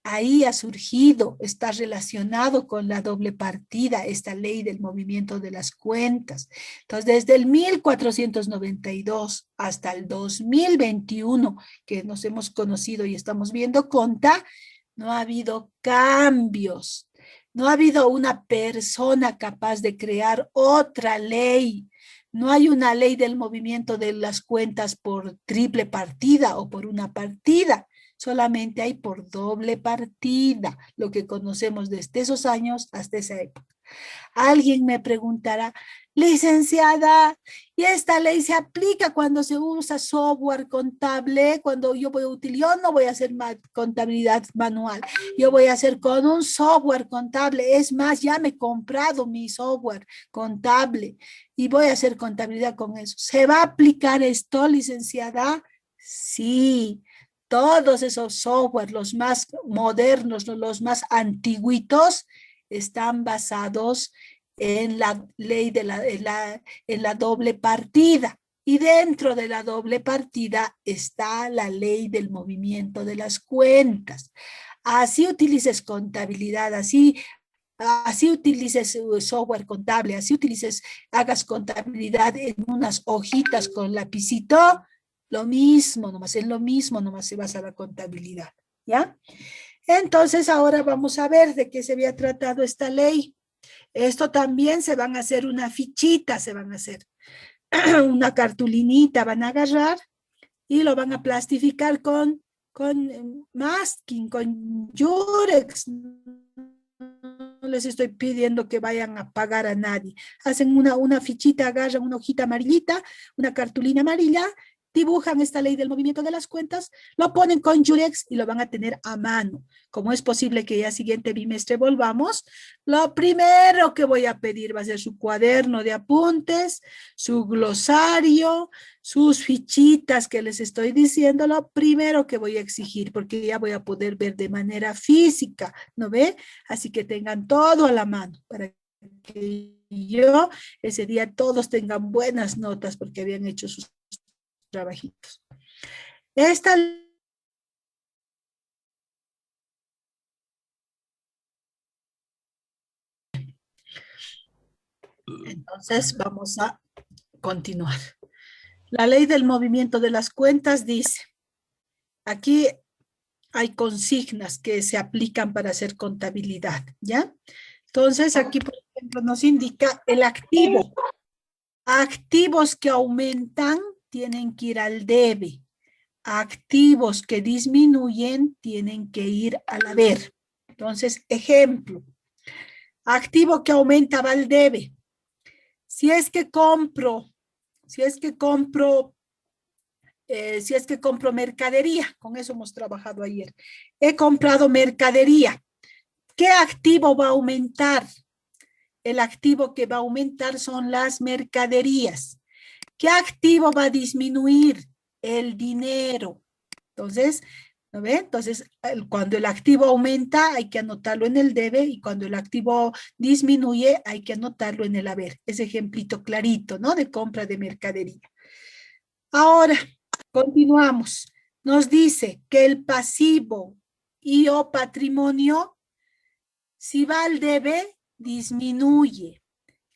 [SPEAKER 1] Ahí ha surgido, está relacionado con la doble partida, esta ley del movimiento de las cuentas. Entonces, desde el 1492 hasta el 2021, que nos hemos conocido y estamos viendo conta, no ha habido cambios. No ha habido una persona capaz de crear otra ley. No hay una ley del movimiento de las cuentas por triple partida o por una partida. Solamente hay por doble partida, lo que conocemos desde esos años hasta esa época. Alguien me preguntará, licenciada, ¿y esta ley se aplica cuando se usa software contable? Cuando yo no voy a hacer contabilidad manual, yo voy a hacer con un software contable. Es más, ya me he comprado mi software contable y voy a hacer contabilidad con eso. ¿Se va a aplicar esto, licenciada? Sí. Todos esos software, los más modernos, los más antiguitos, están basados en la ley de en la doble partida. Y dentro de la doble partida está la ley del movimiento de las cuentas. Así utilices contabilidad, así utilices software contable, así hagas contabilidad en unas hojitas con lapicito. Lo mismo, nomás es lo mismo, nomás se basa la contabilidad, ¿ya? Entonces ahora vamos a ver de qué se había tratado esta ley. Esto también se van a hacer una fichita, se van a hacer una cartulinita, van a agarrar y lo van a plastificar con masking, con Yurex. No les estoy pidiendo que vayan a pagar a nadie. Hacen una fichita, agarran una hojita amarillita, una cartulina amarilla, dibujan esta ley del movimiento de las cuentas, lo ponen con Yurex y lo van a tener a mano. Como es posible que ya siguiente bimestre volvamos, lo primero que voy a pedir va a ser su cuaderno de apuntes, su glosario, sus fichitas que les estoy diciendo, lo primero que voy a exigir, porque ya voy a poder ver de manera física, ¿no ve? Así que tengan todo a la mano para que ese día todos tengan buenas notas porque habían hecho sus trabajitos. Entonces vamos a continuar. La ley del movimiento de las cuentas dice, aquí hay consignas que se aplican para hacer contabilidad, ¿ya? Entonces aquí, por ejemplo, nos indica el activo. Activos que aumentan tienen que ir al debe. Activos que disminuyen tienen que ir al haber. Entonces, ejemplo. Activo que aumenta va al debe. Si es que compro mercadería, con eso hemos trabajado ayer. He comprado mercadería. ¿Qué activo va a aumentar? El activo que va a aumentar son las mercaderías. ¿Qué activo va a disminuir? El dinero. Entonces, ¿no ve? Entonces, cuando el activo aumenta, hay que anotarlo en el debe, y cuando el activo disminuye, hay que anotarlo en el haber. Ese ejemplito clarito, ¿no? De compra de mercadería. Ahora, continuamos. nos dice que el pasivo y o patrimonio, si va al debe, disminuye.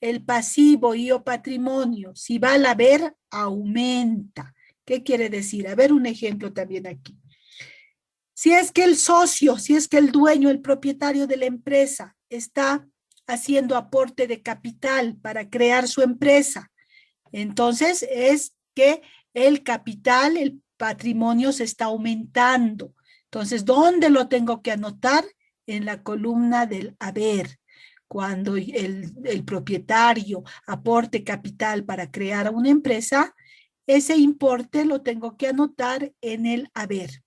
[SPEAKER 1] El pasivo y o patrimonio, si va al haber, aumenta. ¿Qué quiere decir? A ver un ejemplo también aquí. Si es que el socio, si es que el dueño, el propietario de la empresa está haciendo aporte de capital para crear su empresa, entonces es que el capital, el patrimonio se está aumentando. Entonces, ¿dónde lo tengo que anotar? En la columna del haber. Cuando el propietario aporte capital para crear una empresa, ese importe lo tengo que anotar en el haber.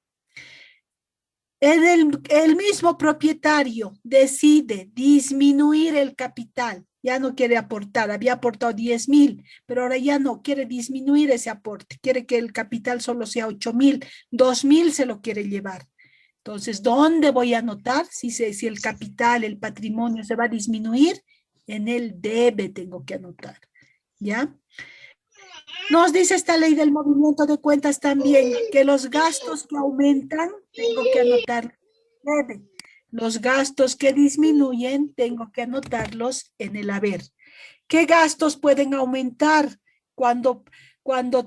[SPEAKER 1] El mismo propietario decide disminuir el capital, ya no quiere aportar, había aportado 10,000, pero ahora ya no, quiere disminuir ese aporte, quiere que el capital solo sea 8,000, 2,000 se lo quiere llevar. Entonces, ¿dónde voy a anotar si el capital, el patrimonio se va a disminuir? En el debe tengo que anotar, ¿ya? Nos dice esta ley del movimiento de cuentas también que los gastos que aumentan, tengo que anotar debe. Los gastos que disminuyen, tengo que anotarlos en el haber. ¿Qué gastos pueden aumentar cuando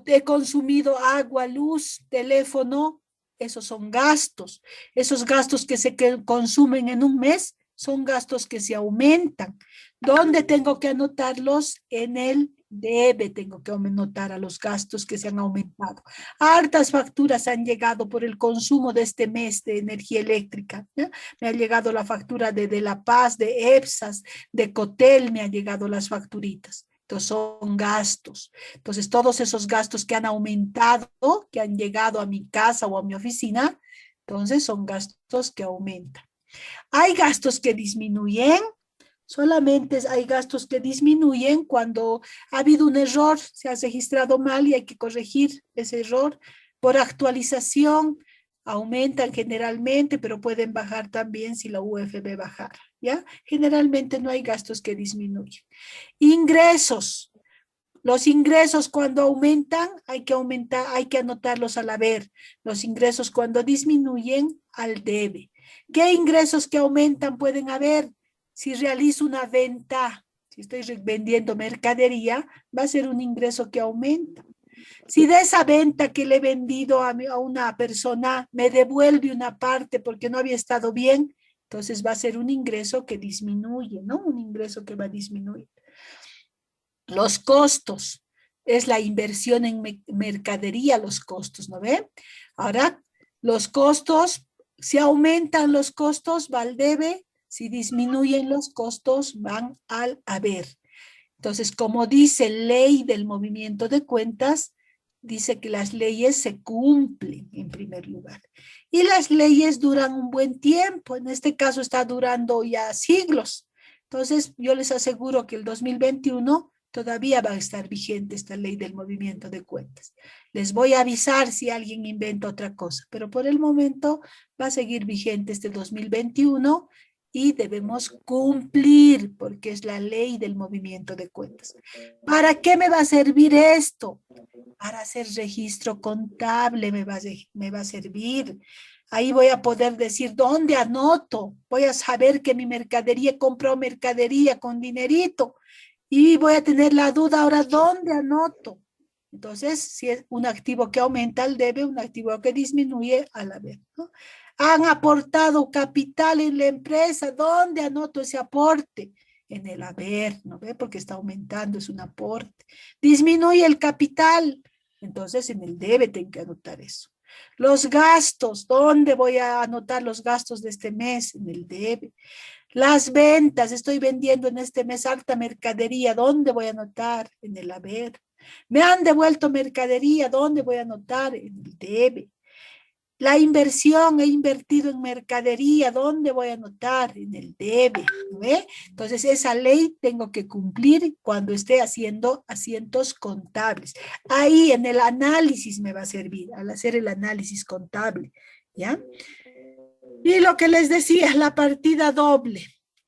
[SPEAKER 1] he consumido agua, luz, teléfono? Esos son gastos. Esos gastos que se consumen en un mes son gastos que se aumentan. ¿Dónde tengo que anotarlos? En el debe tengo que anotar a los gastos que se han aumentado. Hartas facturas han llegado por el consumo de este mes de energía eléctrica, ¿ya? Me ha llegado la factura de La Paz, de EPSAS, de Cotel, me han llegado las facturitas. Entonces son gastos. Entonces todos esos gastos que han aumentado, que han llegado a mi casa o a mi oficina, entonces son gastos que aumentan. Hay gastos que disminuyen. Solamente hay gastos que disminuyen cuando ha habido un error, se ha registrado mal y hay que corregir ese error. Por actualización aumentan generalmente, pero pueden bajar también si la UFB bajara, ¿ya? Generalmente no hay gastos que disminuyen. Ingresos. Los ingresos cuando aumentan, hay que anotarlos al haber. Los ingresos cuando disminuyen, al debe. ¿Qué ingresos que aumentan pueden haber? Si realizo una venta, si estoy vendiendo mercadería, va a ser un ingreso que aumenta. Si de esa venta que le he vendido a una persona me devuelve una parte porque no había estado bien, entonces va a ser un ingreso que disminuye, ¿no? Un ingreso que va a disminuir. Los costos, es la inversión en mercadería, los costos, ¿no ve? Ahora, los costos, si aumentan los costos, va al debe. Si disminuyen los costos, van al haber. Entonces, como dice ley del movimiento de cuentas, dice que las leyes se cumplen en primer lugar. Y las leyes duran un buen tiempo. En este caso está durando ya siglos. Entonces, yo les aseguro que el 2021 todavía va a estar vigente esta ley del movimiento de cuentas. Les voy a avisar si alguien inventa otra cosa, pero por el momento va a seguir vigente este 2021 y debemos cumplir porque es la ley del movimiento de cuentas. ¿Para qué me va a servir esto? Para hacer registro contable me va a servir. Ahí voy a poder decir dónde anoto. Voy a saber que mi mercadería compró mercadería con dinerito. Y voy a tener la duda ahora, ¿dónde anoto? Entonces, si es un activo que aumenta al debe, un activo que disminuye al haber, ¿no? Han aportado capital en la empresa, ¿dónde anoto ese aporte? En el haber, ¿no ve? Porque está aumentando, es un aporte. Disminuye el capital, entonces en el debe tengo que anotar eso. Los gastos, ¿dónde voy a anotar los gastos de este mes? En el debe. Las ventas, estoy vendiendo en este mes alta mercadería, ¿dónde voy a anotar? En el haber. Me han devuelto mercadería, ¿dónde voy a anotar? En el debe. La inversión, he invertido en mercadería, ¿dónde voy a anotar? En el debe, ¿no ve? Entonces esa ley tengo que cumplir cuando esté haciendo asientos contables. Ahí en el análisis me va a servir, al hacer el análisis contable, ¿ya? Y lo que les decía, la partida doble.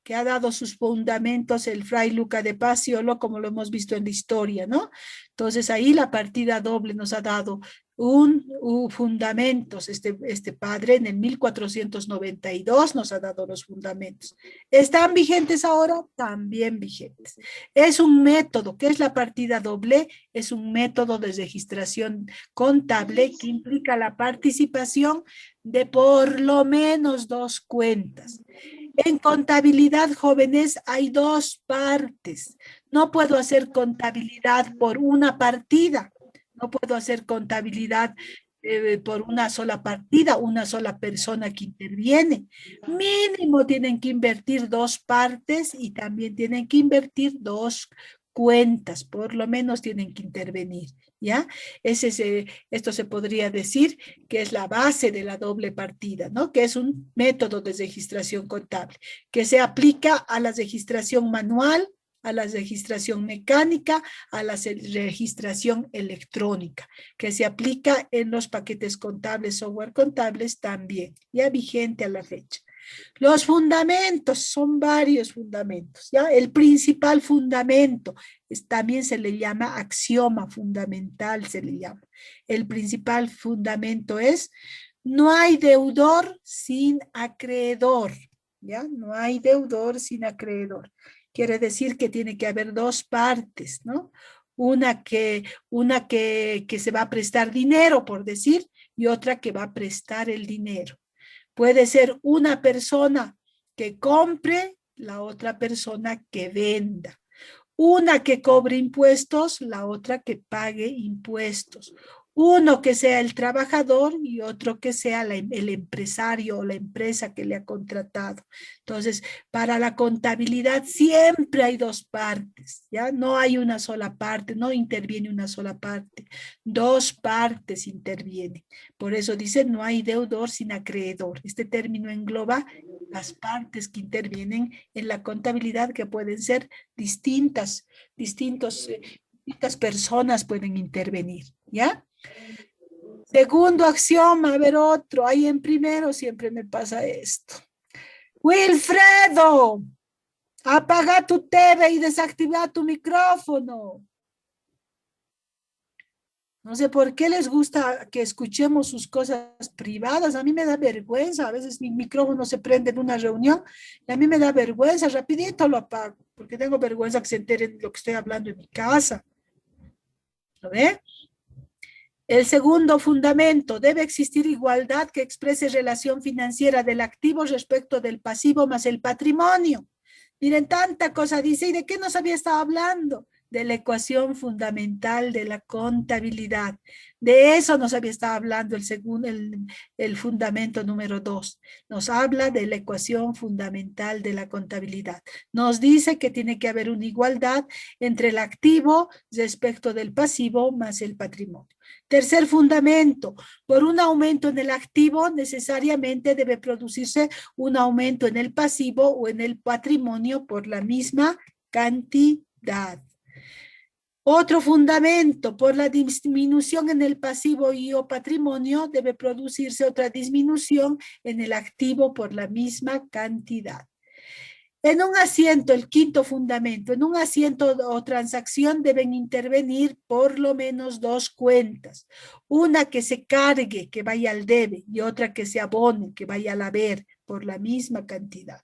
[SPEAKER 1] que ha dado sus fundamentos el fray Luca de Paciolo, como lo hemos visto en la historia, ¿no? Entonces ahí la partida doble nos ha dado fundamentos, este padre en el 1492 nos ha dado los fundamentos. ¿Están vigentes ahora? También vigentes. Es un método, ¿qué es la partida doble? Es un método de registración contable que implica la participación de por lo menos 2 cuentas. En contabilidad, jóvenes, hay 2 partes. No puedo hacer contabilidad por una partida. No puedo hacer contabilidad por una sola partida, una sola persona que interviene. Mínimo tienen que invertir 2 partes y también tienen que invertir 2 cuentas, por lo menos tienen que intervenir, ¿ya? Esto se podría decir que es la base de la doble partida, ¿no? Que es un método de registración contable, que se aplica a la registración manual, a la registración mecánica, a la registración electrónica, que se aplica en los paquetes contables, software contables también, ya vigente a la fecha. Los fundamentos, son varios fundamentos, ¿ya? El principal fundamento, también se le llama axioma fundamental, se le llama. El principal fundamento es, no hay deudor sin acreedor, ¿ya? No hay deudor sin acreedor. Quiere decir que tiene que haber 2 partes, ¿no? Una que se va a prestar dinero, por decir, y otra que va a prestar el dinero. Puede ser una persona que compre, la otra persona que venda. Una que cobre impuestos, la otra que pague impuestos. Uno que sea el trabajador y otro que sea el empresario o la empresa que le ha contratado. Entonces, para la contabilidad siempre hay 2 partes, ¿ya? No hay una sola parte, no interviene una sola parte. 2 partes intervienen. Por eso dice, no hay deudor sin acreedor. Este término engloba las partes que intervienen en la contabilidad, que pueden ser distintas personas pueden intervenir, ¿ya? Segundo axioma, a ver otro, ahí en primero siempre me pasa esto. Wilfredo, apaga tu TV y desactiva tu micrófono. No sé por qué les gusta que escuchemos sus cosas privadas. A mí me da vergüenza. A veces mi micrófono se prende en una reunión y a mí me da vergüenza. Rapidito lo apago porque tengo vergüenza que se enteren de lo que estoy hablando en mi casa. ¿Lo ve? El segundo fundamento, debe existir igualdad que exprese relación financiera del activo respecto del pasivo más el patrimonio. Miren, tanta cosa dice, ¿y de qué nos había estado hablando? De la ecuación fundamental de la contabilidad. De eso nos había estado hablando el fundamento número 2. Nos habla de la ecuación fundamental de la contabilidad. Nos dice que tiene que haber una igualdad entre el activo respecto del pasivo más el patrimonio. Tercer fundamento, por un aumento en el activo necesariamente debe producirse un aumento en el pasivo o en el patrimonio por la misma cantidad. Otro fundamento, por la disminución en el pasivo y o patrimonio debe producirse otra disminución en el activo por la misma cantidad. En un asiento, el quinto fundamento, en un asiento o transacción deben intervenir por lo menos 2 cuentas. Una que se cargue, que vaya al debe, y otra que se abone, que vaya al haber, por la misma cantidad.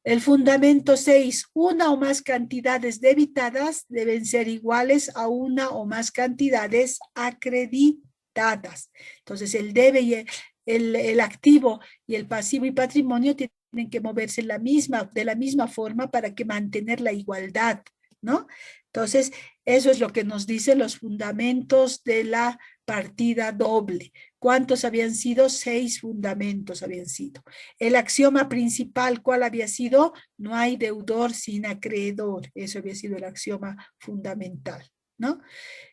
[SPEAKER 1] El fundamento 6, una o más cantidades debitadas deben ser iguales a una o más cantidades acreditadas. Entonces, el debe y el activo y el pasivo y patrimonio tienen que moverse de la misma forma para que mantener la igualdad, ¿no? Entonces, eso es lo que nos dicen los fundamentos de la partida doble. ¿Cuántos habían sido? 6 fundamentos habían sido. El axioma principal, ¿cuál había sido? No hay deudor sin acreedor. Eso había sido el axioma fundamental, ¿no?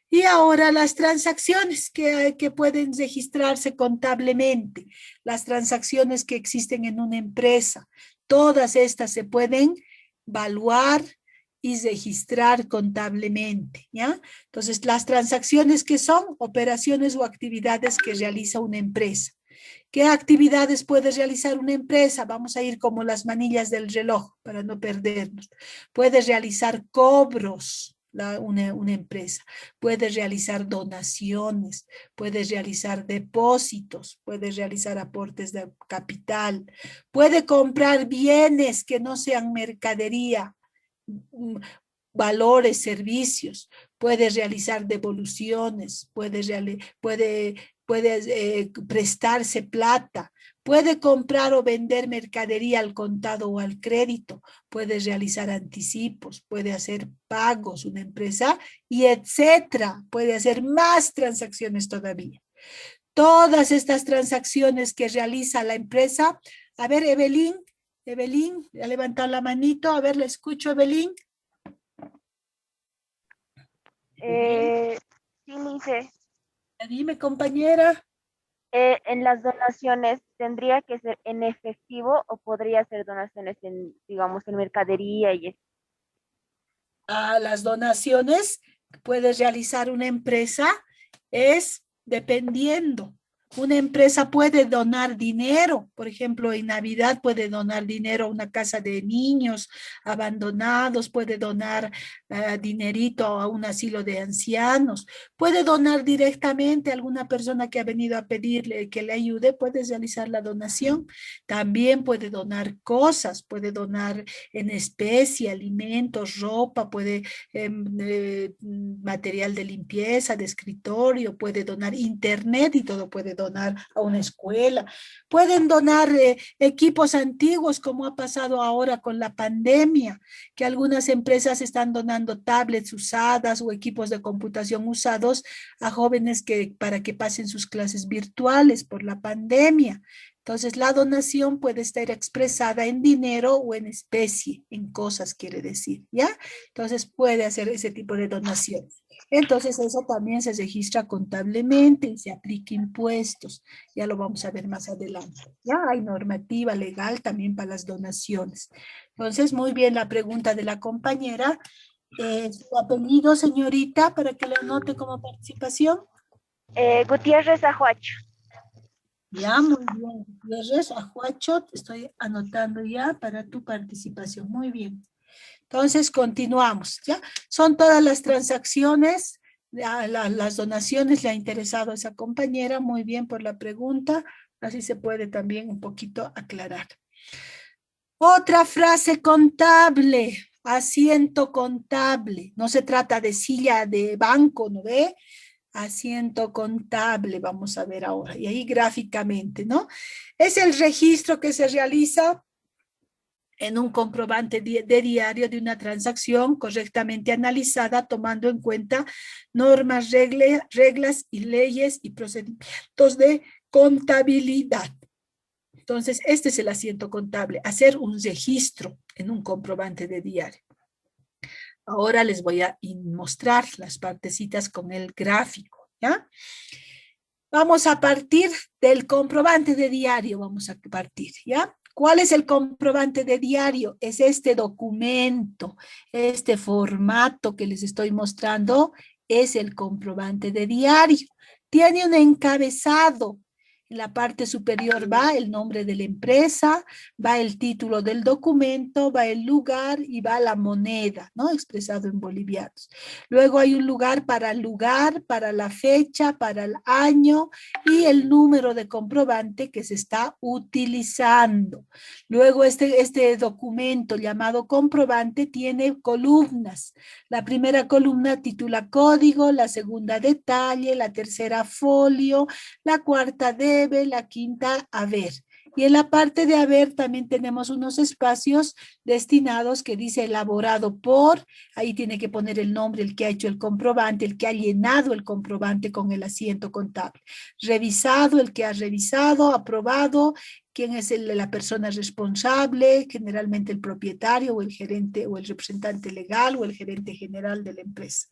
[SPEAKER 1] Y ahora las transacciones que pueden registrarse contablemente, las transacciones que existen en una empresa, todas estas se pueden evaluar y registrar contablemente, ¿ya? Entonces, las transacciones que son operaciones o actividades que realiza una empresa. ¿Qué actividades puede realizar una empresa? Vamos a ir como las manillas del reloj para no perdernos. Puede realizar cobros, una empresa. Puede realizar donaciones, puede realizar depósitos, puede realizar aportes de capital, puede comprar bienes que no sean mercadería, valores, servicios, puede realizar devoluciones, puede prestarse plata, puede comprar o vender mercadería al contado o al crédito, puede realizar anticipos, puede hacer pagos una empresa y etcétera, puede hacer más transacciones todavía. Todas estas transacciones que realiza la empresa, a ver, Evelyn, ha levantado la manito, a ver, le escucho, Evelyn.
[SPEAKER 2] Sí, Lice.
[SPEAKER 1] Dime, compañera.
[SPEAKER 2] En las donaciones, ¿tendría que ser en efectivo o podría ser donaciones en, digamos, en mercadería y eso?
[SPEAKER 1] A las donaciones que puede realizar una empresa es dependiendo. Una empresa puede donar dinero, por ejemplo, en Navidad puede donar dinero a una casa de niños abandonados, puede donar dinerito a un asilo de ancianos, puede donar directamente a alguna persona que ha venido a pedirle que le ayude, puede realizar la donación. También puede donar cosas, puede donar en especie, alimentos, ropa, puede material de limpieza, de escritorio, puede donar internet y todo puede donar a una escuela. Pueden donar equipos antiguos como ha pasado ahora con la pandemia, que algunas empresas están donando tablets usadas o equipos de computación usados a jóvenes para que pasen sus clases virtuales por la pandemia. Entonces, la donación puede estar expresada en dinero o en especie, en cosas quiere decir, ¿ya? Entonces, puede hacer ese tipo de donación. Entonces, eso también se registra contablemente y se aplica impuestos. Ya lo vamos a ver más adelante. Ya hay normativa legal también para las donaciones. Entonces, muy bien la pregunta de la compañera. ¿Su apellido, señorita, para que lo anote como participación?
[SPEAKER 2] Gutiérrez Ajuacho.
[SPEAKER 1] Ya, muy bien. Gutiérrez, Ajuacho, te estoy anotando ya para tu participación. Muy bien. Entonces, continuamos, ¿ya? Son todas las transacciones, las donaciones, le ha interesado a esa compañera. Muy bien por la pregunta. Así se puede también un poquito aclarar. Otra frase contable, asiento contable. No se trata de silla de banco, ¿no ve? Asiento contable, vamos a ver ahora, y ahí gráficamente, ¿no? Es el registro que se realiza en un comprobante de diario de una transacción correctamente analizada, tomando en cuenta normas, reglas y leyes y procedimientos de contabilidad. Entonces, este es el asiento contable, hacer un registro en un comprobante de diario. Ahora les voy a mostrar las partecitas con el gráfico, ¿ya? Vamos a partir del comprobante de diario, vamos a partir, ¿ya? ¿Cuál es el comprobante de diario? Es este documento, este formato que les estoy mostrando, es el comprobante de diario. Tiene un encabezado. En la parte superior va el nombre de la empresa, va el título del documento, va el lugar y va la moneda, ¿no? Expresado en bolivianos. Luego hay un lugar, para la fecha, para el año y el número de comprobante que se está utilizando. Luego este documento llamado comprobante tiene columnas. La primera columna titula código, la segunda detalle, la tercera folio, la cuarta debe, la quinta haber. Y en la parte de haber también tenemos unos espacios destinados que dice elaborado por, ahí tiene que poner el nombre, el que ha hecho el comprobante, el que ha llenado el comprobante con el asiento contable. Revisado, el que ha revisado, aprobado, quién es la persona responsable, generalmente el propietario o el gerente o el representante legal o el gerente general de la empresa.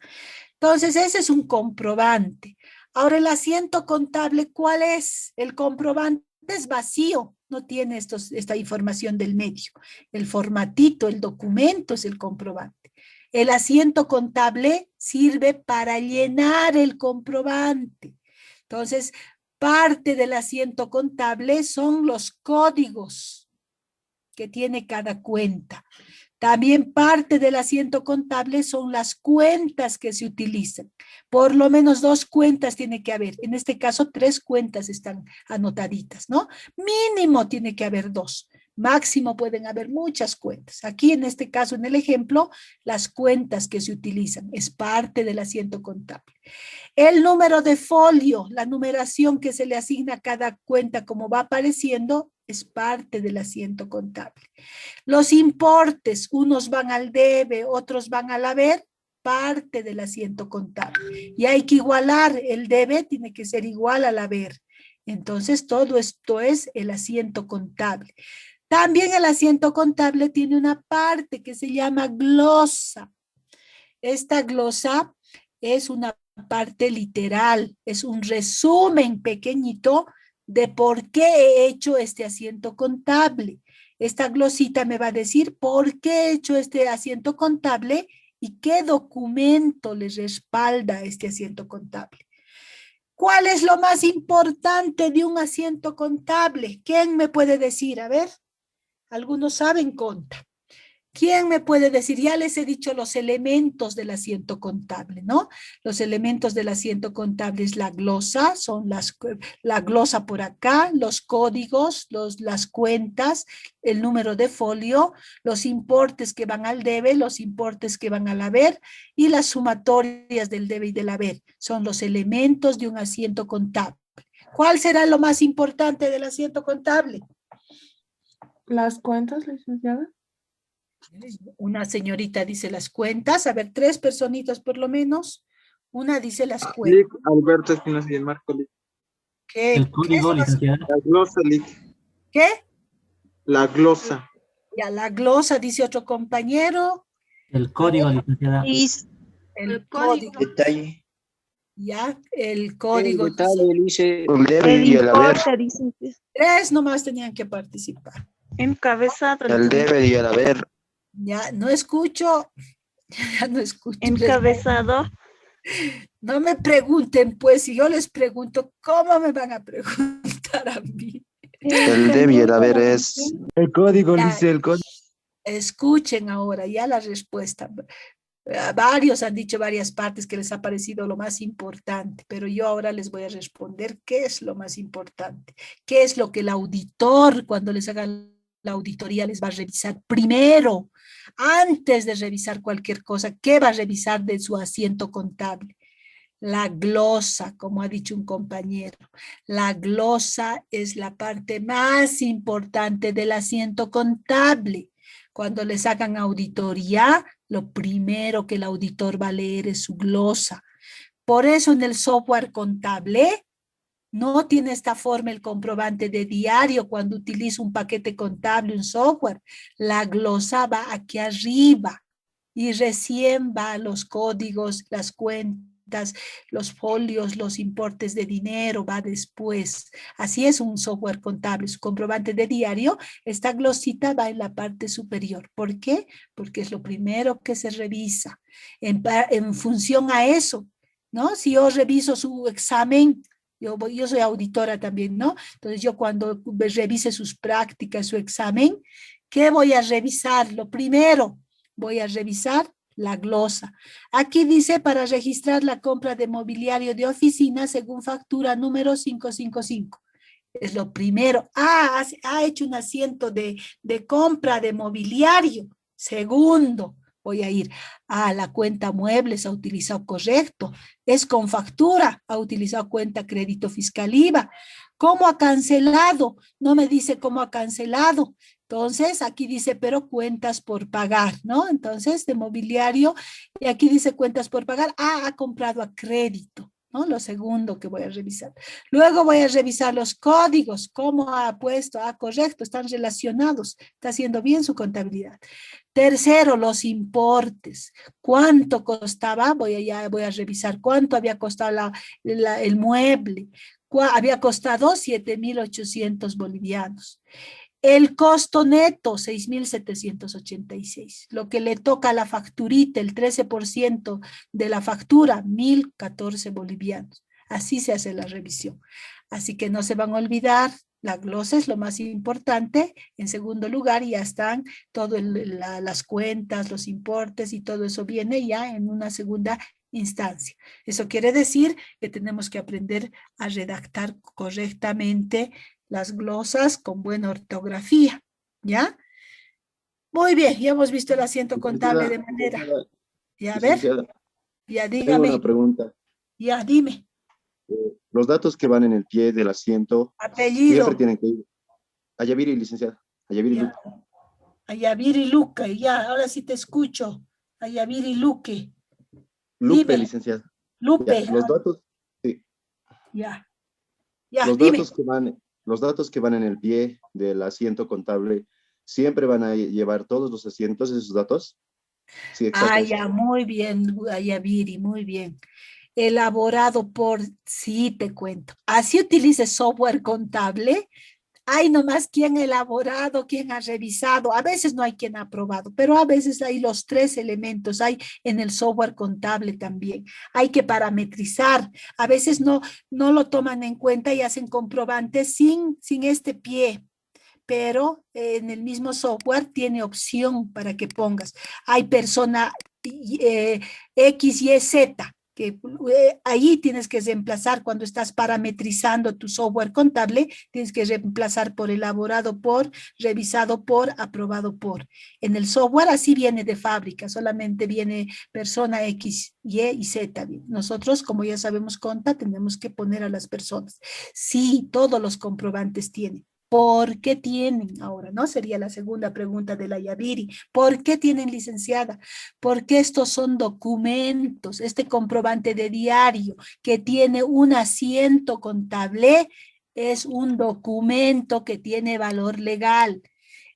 [SPEAKER 1] Entonces, ese es un comprobante. Ahora, el asiento contable, ¿cuál es? El comprobante es vacío, no tiene esta información del medio. El formatito, el documento es el comprobante. El asiento contable sirve para llenar el comprobante. Entonces, Parte del asiento contable son los códigos que tiene cada cuenta. También parte del asiento contable son las cuentas que se utilizan. Por lo menos 2 cuentas tiene que haber. En este caso, 3 cuentas están anotaditas, ¿no? Mínimo tiene que haber 2. Máximo pueden haber muchas cuentas. Aquí en este caso, en el ejemplo, las cuentas que se utilizan es parte del asiento contable. El número de folio, la numeración que se le asigna a cada cuenta como va apareciendo, es parte del asiento contable. Los importes, unos van al debe, otros van al haber, parte del asiento contable. Y hay que igualar, el debe tiene que ser igual al haber. Entonces, todo esto es el asiento contable. También el asiento contable tiene una parte que se llama glosa. Esta glosa es una parte literal, es un resumen pequeñito de por qué he hecho este asiento contable. Esta glosita me va a decir por qué he hecho este asiento contable y qué documento les respalda este asiento contable. ¿Cuál es lo más importante de un asiento contable? ¿Quién me puede decir? A ver, algunos saben conta. ¿Quién me puede decir? Ya les he dicho los elementos del asiento contable, ¿no? Los elementos del asiento contable es la glosa, son la glosa por acá, los códigos, las cuentas, el número de folio, los importes que van al debe, los importes que van al haber y las sumatorias del debe y del haber. Son los elementos de un asiento contable. ¿Cuál será lo más importante del asiento contable?
[SPEAKER 6] Las cuentas, licenciada.
[SPEAKER 1] Una señorita dice las cuentas, a ver, 3 personitas por lo menos. Una dice las cuentas.
[SPEAKER 7] Lic, Alberto Espinosa y el Marco Lic.
[SPEAKER 8] El código, licenciada.
[SPEAKER 7] La glosa, Lic.
[SPEAKER 1] ¿Qué?
[SPEAKER 7] La glosa.
[SPEAKER 1] Ya, la glosa, dice otro compañero.
[SPEAKER 8] El código, licenciada.
[SPEAKER 1] El código.
[SPEAKER 9] Detalle.
[SPEAKER 1] Ya, el código.
[SPEAKER 9] Dice el debe y el haber.
[SPEAKER 1] 3 nomás tenían que participar.
[SPEAKER 6] Encabezado.
[SPEAKER 9] El debe y el haber.
[SPEAKER 1] Ya, no escucho. Ya no escucho.
[SPEAKER 6] Encabezado.
[SPEAKER 1] No me pregunten, pues, si yo les pregunto, ¿cómo me van a preguntar a mí?
[SPEAKER 9] El debe y el haber es.
[SPEAKER 7] El código,
[SPEAKER 1] Ya,
[SPEAKER 7] dice el código.
[SPEAKER 1] escuchen ahora ya la respuesta. Varios han dicho varias partes que les ha parecido lo más importante, pero yo ahora les voy a responder qué es lo más importante, qué es lo que el auditor, cuando les haga la auditoría, les va a revisar primero, antes de revisar cualquier cosa. ¿Qué va a revisar de su asiento contable? La glosa, como ha dicho un compañero. La glosa es la parte más importante del asiento contable. Cuando les hagan auditoría, lo primero que el auditor va a leer es su glosa. Por eso en el software contable no tiene esta forma el comprobante de diario cuando utilizo un paquete contable, un software. La glosa va aquí arriba y recién va a los códigos, las cuentas, los folios, los importes de dinero, va después. Así es un software contable, su comprobante de diario, esta glosita va en la parte superior. ¿Por qué? Porque es lo primero que se revisa. En función a eso, ¿no? Si yo reviso su examen, yo soy auditora también, ¿no? Entonces yo cuando revise sus prácticas, su examen, ¿qué voy a revisar? Lo primero, voy a revisar la glosa. Aquí dice para registrar la compra de mobiliario de oficina según factura número 555. Es lo primero. Ha hecho un asiento de compra de mobiliario. Segundo, voy a ir a la cuenta muebles, ha utilizado correcto. Es con factura, ha utilizado cuenta crédito fiscal IVA. ¿Cómo ha cancelado? No me dice cómo ha cancelado. Entonces, aquí dice, pero cuentas por pagar, ¿no? Entonces, de mobiliario, y aquí dice cuentas por pagar. Ha comprado a crédito, ¿no? Lo segundo que voy a revisar. Luego voy a revisar los códigos, cómo ha puesto, correcto, están relacionados, está haciendo bien su contabilidad. Tercero, los importes. ¿Cuánto costaba? Voy a revisar cuánto había costado el mueble. Había costado 7.800 bolivianos. El costo neto, 6.786. Lo que le toca a la facturita, el 13% de la factura, 1.014 bolivianos. Así se hace la revisión. Así que no se van a olvidar, la glosa es lo más importante. En segundo lugar, ya están todas las cuentas, los importes y todo eso viene ya en una segunda instancia. Eso quiere decir que tenemos que aprender a redactar correctamente las glosas con buena ortografía, ¿ya? Muy bien, ya hemos visto el asiento contable de manera. Ya, a ver,
[SPEAKER 10] Licenciada,
[SPEAKER 1] ya
[SPEAKER 10] tengo
[SPEAKER 1] dígame,
[SPEAKER 10] una pregunta.
[SPEAKER 1] ya dime.
[SPEAKER 10] Los datos que van en el pie del asiento
[SPEAKER 1] Apellido.
[SPEAKER 10] siempre tienen que ir. Ayaviri, licenciada. Ayaviri
[SPEAKER 1] Ya.
[SPEAKER 10] Luque.
[SPEAKER 1] Ayaviri Luque, ya, ahora sí te escucho. Ayaviri Luque.
[SPEAKER 10] Lupe,
[SPEAKER 1] Dime.
[SPEAKER 10] licenciada.
[SPEAKER 1] Lupe.
[SPEAKER 10] Ya, los datos, sí,
[SPEAKER 1] Ya. Ya,
[SPEAKER 10] los
[SPEAKER 1] dime.
[SPEAKER 10] datos que van en el pie del asiento contable, ¿siempre van a llevar todos los asientos esos datos? Sí, exacto.
[SPEAKER 1] Ah, ya, muy bien, Ayaviri, muy bien. Elaborado por, sí, te cuento. Así utilices software contable. Hay nomás quien ha elaborado, quien ha revisado. A veces no hay quien ha aprobado, pero a veces hay los tres elementos. Hay en el software contable también. Hay que parametrizar. A veces no lo toman en cuenta y hacen comprobantes sin este pie. Pero en el mismo software tiene opción para que pongas. Hay persona X, Y, Z, que ahí tienes que reemplazar cuando estás parametrizando tu software contable, tienes que reemplazar por elaborado por, revisado por, aprobado por. En el software así viene de fábrica, solamente viene persona X, Y Z. Nosotros, como ya sabemos conta, tenemos que poner a las personas. Sí, todos los comprobantes tienen. ¿Por qué tienen ahora? ¿No? Sería la segunda pregunta de la Yaviri. ¿Por qué tienen, licenciada? Porque estos son documentos, este comprobante de diario que tiene un asiento contable es un documento que tiene valor legal.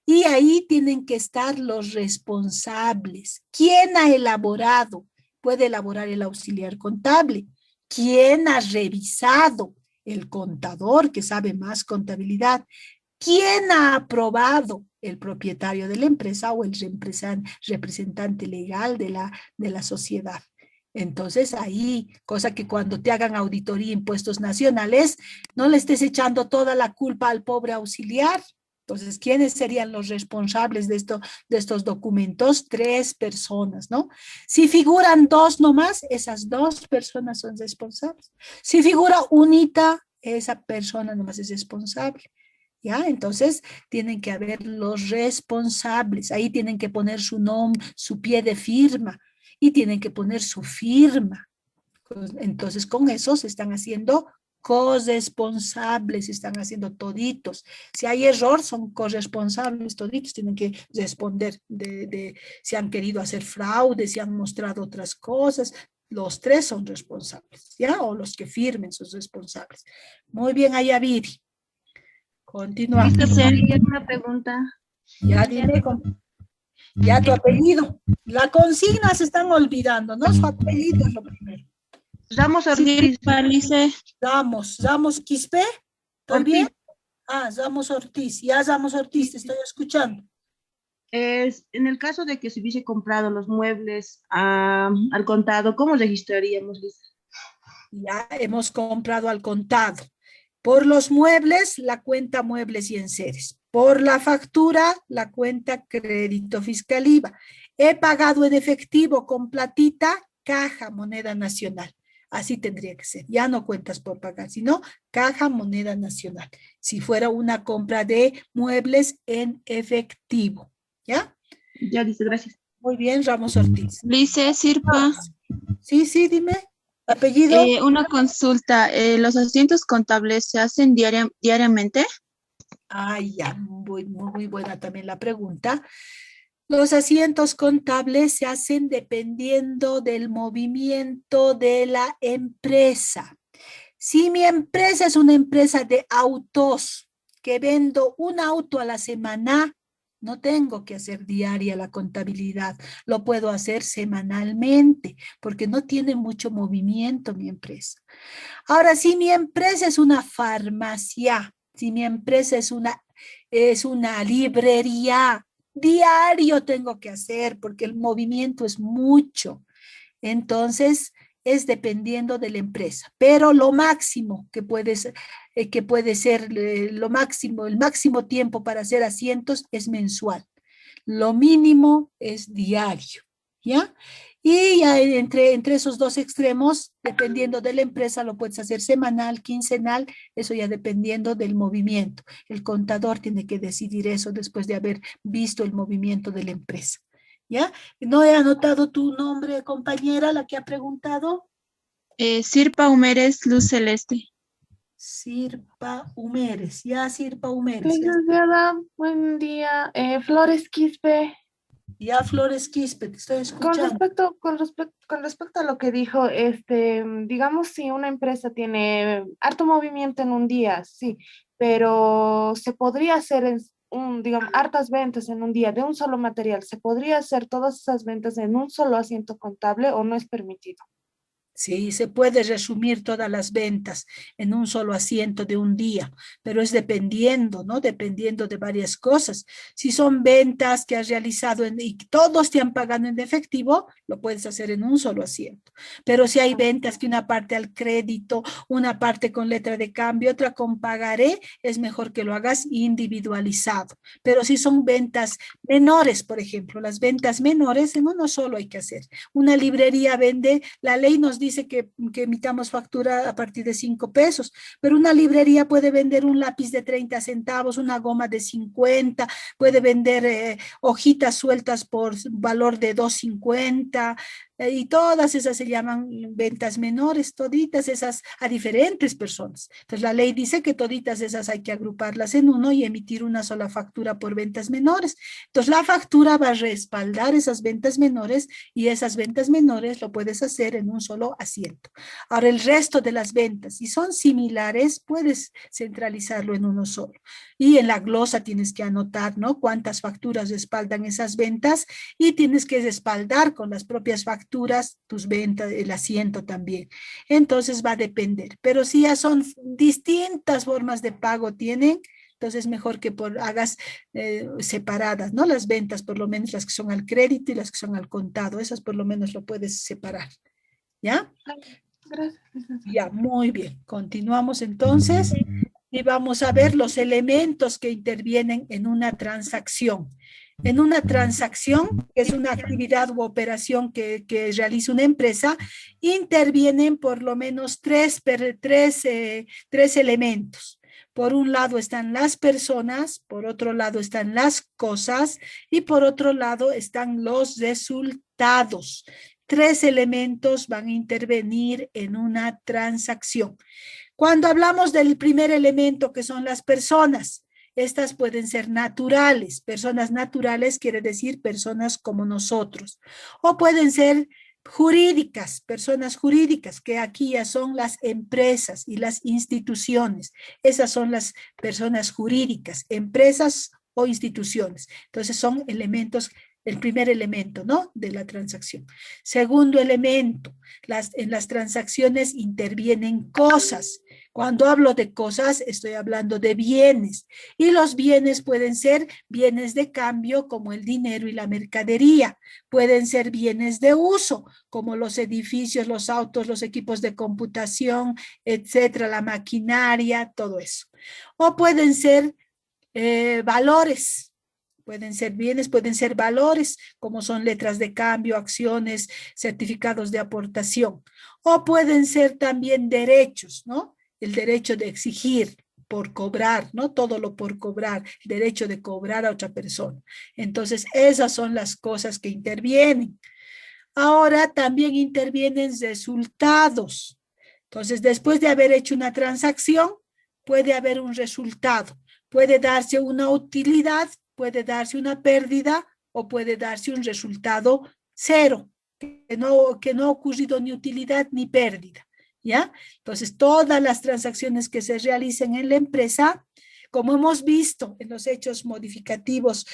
[SPEAKER 1] Y ahí tienen que estar los responsables. ¿Quién ha elaborado? Puede elaborar el auxiliar contable. ¿Quién ha revisado? El contador, que sabe más contabilidad. ¿Quién ha aprobado? El propietario de la empresa o el representante legal de la sociedad. Entonces ahí, cosa que cuando te hagan auditoría impuestos nacionales, no le estés echando toda la culpa al pobre auxiliar. Entonces, ¿quiénes serían los responsables de estos documentos? 3 personas, ¿no? Si figuran 2 nomás, esas 2 personas son responsables. Si figura unita, esa persona nomás es responsable. ¿Ya? Entonces, tienen que haber los responsables. Ahí tienen que poner su nombre, su pie de firma y tienen que poner su firma. Entonces, con eso se están haciendo corresponsables, se están haciendo toditos. Si hay error, son corresponsables toditos, tienen que responder de si han querido hacer fraude, si han mostrado otras cosas. Los 3 son responsables, ¿ya? O los que firmen son responsables. Muy bien, Ayaviri. Continuamos.
[SPEAKER 3] Una pregunta.
[SPEAKER 1] Ya dime, ya tu apellido. La consigna se están olvidando, ¿no? Su apellido es lo primero.
[SPEAKER 3] Ramos Ortiz.
[SPEAKER 1] Ramos Quispe, ¿estoy bien? Ah, Ramos Ortiz, ya Ramos Ortiz, te estoy escuchando.
[SPEAKER 3] En el caso de que se hubiese comprado los muebles al contado, ¿cómo registraríamos, Lisa?
[SPEAKER 1] Ya hemos comprado al contado. Por los muebles, la cuenta muebles y enseres. Por la factura, la cuenta crédito fiscal IVA. He pagado en efectivo con platita, caja moneda nacional. Así tendría que ser. Ya no cuentas por pagar, sino caja moneda nacional. Si fuera una compra de muebles en efectivo. ¿Ya?
[SPEAKER 3] Ya dice, gracias.
[SPEAKER 1] Muy bien, Ramos Ortiz.
[SPEAKER 6] Lice, Sirpa.
[SPEAKER 1] Sí, dime. ¿Apellido?
[SPEAKER 6] Una consulta. ¿Los asientos contables se hacen diariamente?
[SPEAKER 1] Ya, muy buena también la pregunta. Los asientos contables se hacen dependiendo del movimiento de la empresa. Si mi empresa es una empresa de autos, que vendo un auto a la semana, no tengo que hacer diaria la contabilidad, lo puedo hacer semanalmente, porque no tiene mucho movimiento mi empresa. Ahora, si mi empresa es una farmacia, si mi empresa es una librería, diario tengo que hacer porque el movimiento es mucho. Entonces, es dependiendo de la empresa, pero lo máximo que puede ser lo máximo, el máximo tiempo para hacer asientos es mensual. Lo mínimo es diario, ¿ya? Y ya entre esos dos extremos, dependiendo de la empresa, lo puedes hacer semanal, quincenal, eso ya dependiendo del movimiento. El contador tiene que decidir eso después de haber visto el movimiento de la empresa, ¿ya? ¿No he anotado tu nombre, compañera, la que ha preguntado?
[SPEAKER 6] Sirpa Humérez Luz Celeste.
[SPEAKER 1] Sirpa Humérez, ya Sirpa Humérez.
[SPEAKER 11] Licenciada, buen día. Flores Quispe.
[SPEAKER 1] Ya Flores Quispe, te estoy escuchando.
[SPEAKER 11] Con respecto a lo que dijo, digamos si una empresa tiene harto movimiento en un día, sí, pero se podría hacer digamos, hartas ventas en un día de un solo material, ¿se podría hacer todas esas ventas en un solo asiento contable o no es permitido?
[SPEAKER 1] Sí, se puede resumir todas las ventas en un solo asiento de un día, pero es dependiendo, ¿no? Dependiendo de varias cosas. Si son ventas que has realizado y todos te han pagado en efectivo, lo puedes hacer en un solo asiento. Pero si hay ventas que una parte al crédito, una parte con letra de cambio, otra con pagaré, es mejor que lo hagas individualizado. Pero si son ventas menores, por ejemplo, las ventas menores en uno solo hay que hacer. Una librería vende, la ley nos dice que emitamos factura a partir de 5 pesos, pero una librería puede vender un lápiz de 30 centavos, una goma de 50, puede vender hojitas sueltas por valor de 2.50, y todas esas se llaman ventas menores, toditas esas a diferentes personas. Entonces la ley dice que toditas esas hay que agruparlas en uno y emitir una sola factura por ventas menores. Entonces la factura va a respaldar esas ventas menores y esas ventas menores lo puedes hacer en un solo asiento. Ahora el resto de las ventas, si son similares, puedes centralizarlo en uno solo. Y en la glosa tienes que anotar, ¿no? Cuántas facturas respaldan esas ventas y tienes que respaldar con las propias facturas tus ventas, el asiento también. Entonces va a depender. Pero si ya son distintas formas de pago tienen, entonces mejor que hagas separadas, ¿no? Las ventas, por lo menos las que son al crédito y las que son al contado, esas por lo menos lo puedes separar. ¿Ya?
[SPEAKER 11] Gracias.
[SPEAKER 1] Ya, muy bien. Continuamos entonces y vamos a ver los elementos que intervienen en una transacción. En una transacción, que es una actividad u operación que realiza una empresa, intervienen por lo menos tres elementos. Por un lado están las personas, por otro lado están las cosas y por otro lado están los resultados. 3 elementos van a intervenir en una transacción. Cuando hablamos del primer elemento, que son las personas, estas pueden ser naturales. Personas naturales quiere decir personas como nosotros. O pueden ser jurídicas, personas jurídicas, que aquí ya son las empresas y las instituciones. Esas son las personas jurídicas, empresas o instituciones. Entonces son elementos. El primer elemento, ¿no? De la transacción. Segundo elemento, en las transacciones intervienen cosas. Cuando hablo de cosas, estoy hablando de bienes. Y los bienes pueden ser bienes de cambio, como el dinero y la mercadería. Pueden ser bienes de uso, como los edificios, los autos, los equipos de computación, etcétera, la maquinaria, todo eso. O pueden ser valores. Pueden ser bienes, pueden ser valores, como son letras de cambio, acciones, certificados de aportación. O pueden ser también derechos, ¿no? El derecho de exigir por cobrar, ¿no? Todo lo por cobrar, el derecho de cobrar a otra persona. Entonces, esas son las cosas que intervienen. Ahora también intervienen resultados. Entonces, después de haber hecho una transacción, puede haber un resultado. Puede darse una utilidad, puede darse una pérdida o puede darse un resultado cero, que no ha ocurrido ni utilidad ni pérdida, ¿ya? Entonces, todas las transacciones que se realicen en la empresa, como hemos visto en los hechos modificativos,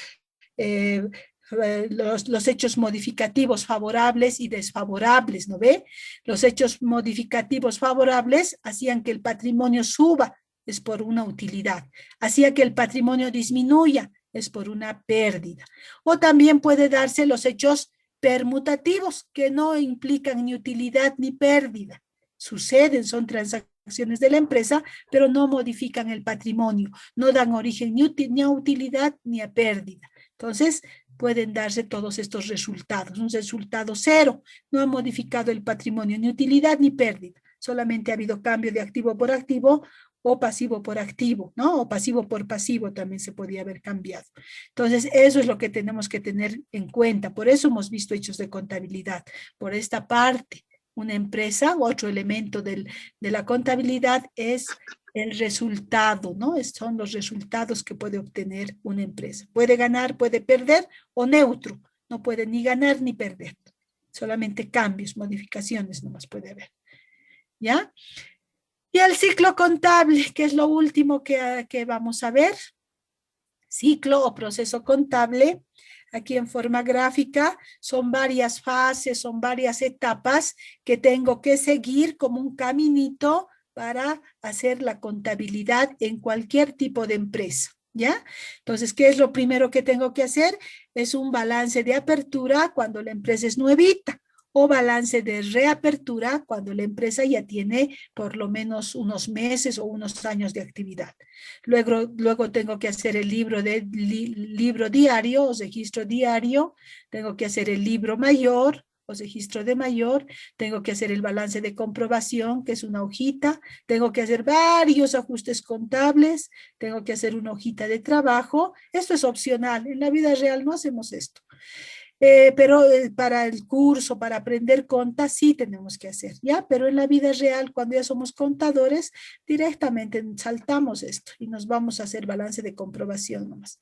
[SPEAKER 1] los hechos modificativos favorables y desfavorables, ¿no ve? Los hechos modificativos favorables hacían que el patrimonio suba, es por una utilidad. Hacía que el patrimonio disminuya, es por una pérdida. O también puede darse los hechos permutativos que no implican ni utilidad ni pérdida. Suceden, son transacciones de la empresa, pero no modifican el patrimonio, no dan origen ni a utilidad ni a pérdida. Entonces, pueden darse todos estos resultados. Un resultado cero, no ha modificado el patrimonio, ni utilidad ni pérdida. Solamente ha habido cambio de activo por activo o pasivo por activo, ¿no? O pasivo por pasivo también se podía haber cambiado. Entonces, eso es lo que tenemos que tener en cuenta. Por eso hemos visto hechos de contabilidad. Por esta parte, una empresa, otro elemento de la contabilidad es el resultado, ¿no? Son los resultados que puede obtener una empresa. Puede ganar, puede perder o neutro. No puede ni ganar ni perder. Solamente cambios, modificaciones nomás puede haber. ¿Ya? Y el ciclo contable, que es lo último que vamos a ver. Ciclo o proceso contable. Aquí en forma gráfica son varias fases, son varias etapas que tengo que seguir como un caminito para hacer la contabilidad en cualquier tipo de empresa, ¿ya? Entonces, ¿qué es lo primero que tengo que hacer? Es un balance de apertura cuando la empresa es nuevita, o balance de reapertura cuando la empresa ya tiene por lo menos unos meses o unos años de actividad. Luego tengo que hacer el libro diario o registro diario, tengo que hacer el libro mayor o registro de mayor, tengo que hacer el balance de comprobación, que es una hojita, tengo que hacer varios ajustes contables, tengo que hacer una hojita de trabajo. Esto es opcional, en la vida real no hacemos esto. Pero para el curso, para aprender conta, sí tenemos que hacer, ¿ya? Pero en la vida real, cuando ya somos contadores, directamente saltamos esto y nos vamos a hacer balance de comprobación nomás.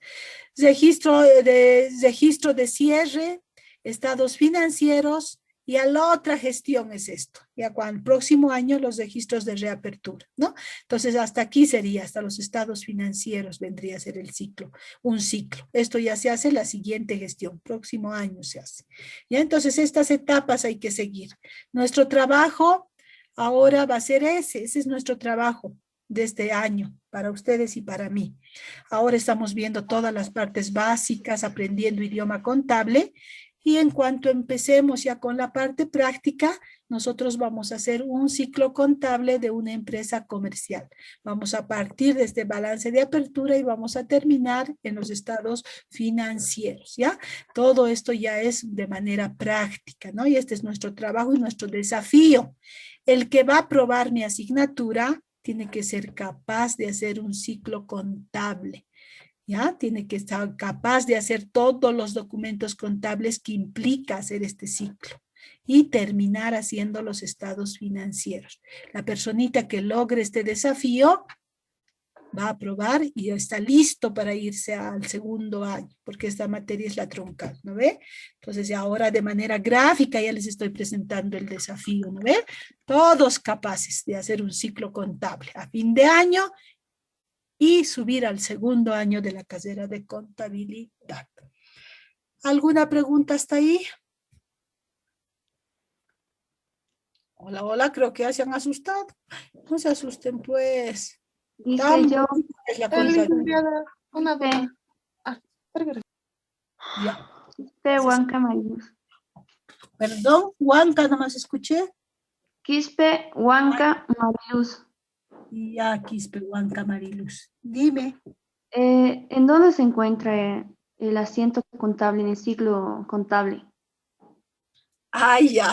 [SPEAKER 1] Registro de cierre, estados financieros, y a la otra gestión es esto, ya cuando el próximo año los registros de reapertura, ¿no? Entonces hasta aquí sería, hasta los estados financieros vendría a ser el ciclo, un ciclo. Esto ya se hace la siguiente gestión, próximo año se hace. Ya, entonces estas etapas hay que seguir. Nuestro trabajo ahora va a ser ese es nuestro trabajo de este año, para ustedes y para mí. Ahora estamos viendo todas las partes básicas, aprendiendo idioma contable. Y en cuanto empecemos ya con la parte práctica, nosotros vamos a hacer un ciclo contable de una empresa comercial. Vamos a partir de este balance de apertura y vamos a terminar en los estados financieros, ¿ya? Todo esto ya es de manera práctica, ¿no? Y este es nuestro trabajo y nuestro desafío. El que va a aprobar mi asignatura tiene que ser capaz de hacer un ciclo contable. ¿Ya? Tiene que estar capaz de hacer todos los documentos contables que implica hacer este ciclo y terminar haciendo los estados financieros. La personita que logre este desafío va a aprobar y está listo para irse al segundo año, porque esta materia es la troncal, ¿no ve? Entonces ya ahora de manera gráfica ya les estoy presentando el desafío, ¿no ve? Todos capaces de hacer un ciclo contable a fin de año y subir al segundo año de la carrera de contabilidad. ¿Alguna pregunta hasta ahí? Hola, hola, creo que ya se han asustado. No se asusten, pues.
[SPEAKER 12] Dice yo,
[SPEAKER 1] Es la cosa.
[SPEAKER 11] Una duda.
[SPEAKER 1] Ya.
[SPEAKER 12] Quispe Huanca Mariluz.
[SPEAKER 1] Perdón, Huanca, nomás escuché.
[SPEAKER 12] Quispe Huanca Mariluz.
[SPEAKER 1] Ya, Quispe Huanca Mariluz. Dime.
[SPEAKER 12] ¿En dónde se encuentra el asiento contable en el ciclo contable?
[SPEAKER 1] Ay, ya.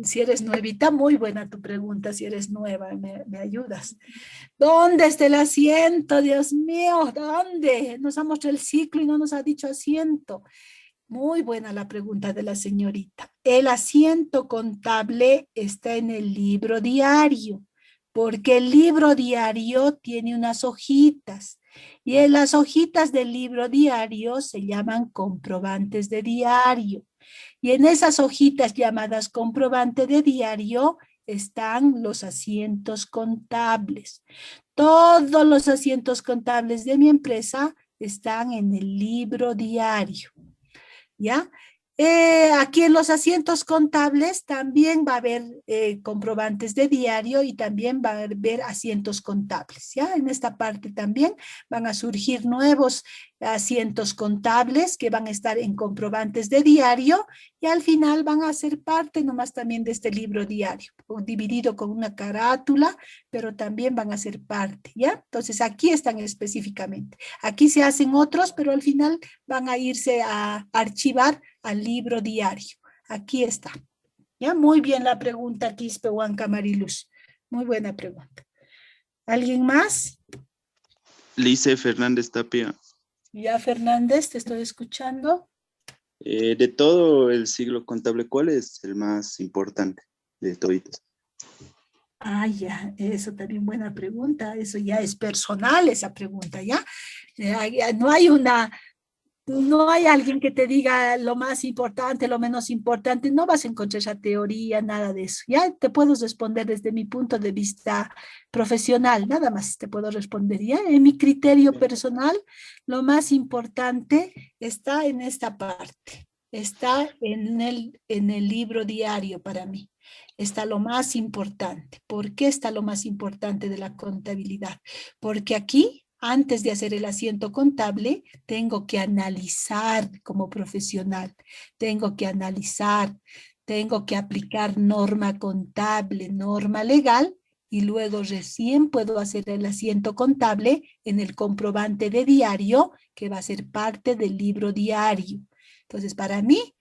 [SPEAKER 1] Si eres nuevita, muy buena tu pregunta. Si eres nueva, me ayudas. ¿Dónde está el asiento? Dios mío, ¿dónde? Nos ha mostrado el ciclo y no nos ha dicho asiento. Muy buena la pregunta de la señorita. El asiento contable está en el libro diario, porque el libro diario tiene unas hojitas. Y en las hojitas del libro diario se llaman comprobantes de diario. Y en esas hojitas llamadas comprobante de diario están los asientos contables. Todos los asientos contables de mi empresa están en el libro diario. ¿Ya? Aquí en los asientos contables también va a haber comprobantes de diario y también va a haber asientos contables, ¿ya? En esta parte también van a surgir nuevos asientos contables que van a estar en comprobantes de diario y al final van a ser parte nomás también de este libro diario, dividido con una carátula, pero también van a ser parte, ¿ya? Entonces aquí están específicamente. Aquí se hacen otros, pero al final van a irse a archivar al libro diario. Aquí está. ¿Ya? Muy bien la pregunta, Quispe Huanca Mariluz. Muy buena pregunta. ¿Alguien más?
[SPEAKER 13] Lice Fernández Tapia.
[SPEAKER 1] Ya, Fernández, te estoy escuchando.
[SPEAKER 13] De todo el siglo contable, ¿cuál es el más importante de toditos?
[SPEAKER 1] Ah, ya, eso también buena pregunta. Eso ya es personal, esa pregunta, ¿ya? No hay alguien que te diga lo más importante, lo menos importante. No vas a encontrar esa teoría, nada de eso. Ya te puedo responder desde mi punto de vista profesional, nada más te puedo responder. Ya en mi criterio personal, lo más importante está en esta parte. Está en el libro diario para mí. Está lo más importante. ¿Por qué está lo más importante de la contabilidad? Porque aquí, antes de hacer el asiento contable, tengo que analizar como profesional, tengo que analizar, tengo que aplicar norma contable, norma legal, y luego recién puedo hacer el asiento contable en el comprobante de diario, que va a ser parte del libro diario. Entonces, para mí,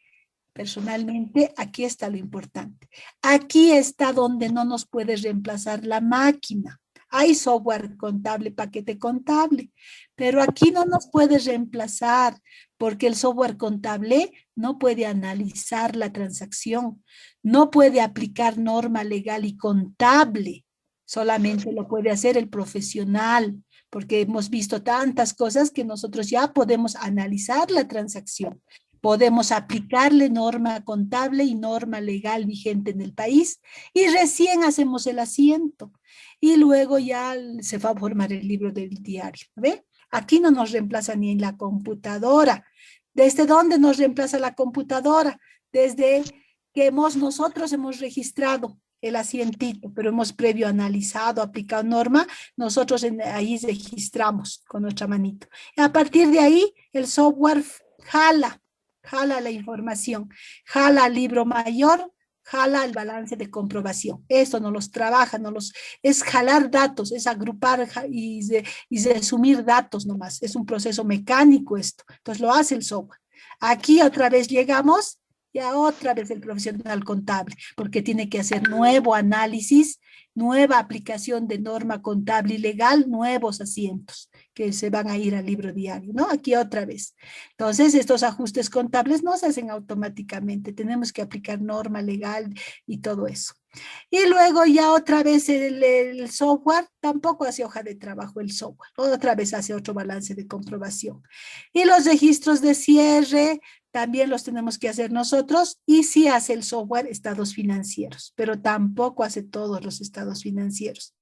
[SPEAKER 1] personalmente, aquí está lo importante. Aquí está donde no nos puede reemplazar la máquina. Hay software contable, paquete contable, pero aquí no nos puede reemplazar porque el software contable no puede analizar la transacción, no puede aplicar norma legal y contable, solamente lo puede hacer el profesional, porque hemos visto tantas cosas que nosotros ya podemos analizar la transacción. Podemos aplicarle norma contable y norma legal vigente en el país y recién hacemos el asiento. Y luego ya se va a formar el libro del diario. ¿Ve? Aquí no nos reemplaza ni en la computadora. ¿Desde dónde nos reemplaza la computadora? Desde que nosotros hemos registrado el asientito, pero hemos previo analizado, aplicado norma, nosotros ahí registramos con nuestra manito. Y a partir de ahí, el software jala la información, jala el libro mayor, jala el balance de comprobación. Esto no los trabaja, es jalar datos, es agrupar y resumir datos nomás. Es un proceso mecánico esto. Entonces lo hace el software. Aquí otra vez llegamos, ya otra vez el profesional contable, porque tiene que hacer nuevo análisis, nueva aplicación de norma contable y legal, nuevos asientos que se van a ir al libro diario, ¿no? Aquí otra vez. Entonces, estos ajustes contables no se hacen automáticamente, tenemos que aplicar norma legal y todo eso. Y luego ya otra vez el software, tampoco hace hoja de trabajo el software, otra vez hace otro balance de comprobación. Y los registros de cierre también los tenemos que hacer nosotros y sí hace el software estados financieros, pero tampoco hace todos los estados financieros.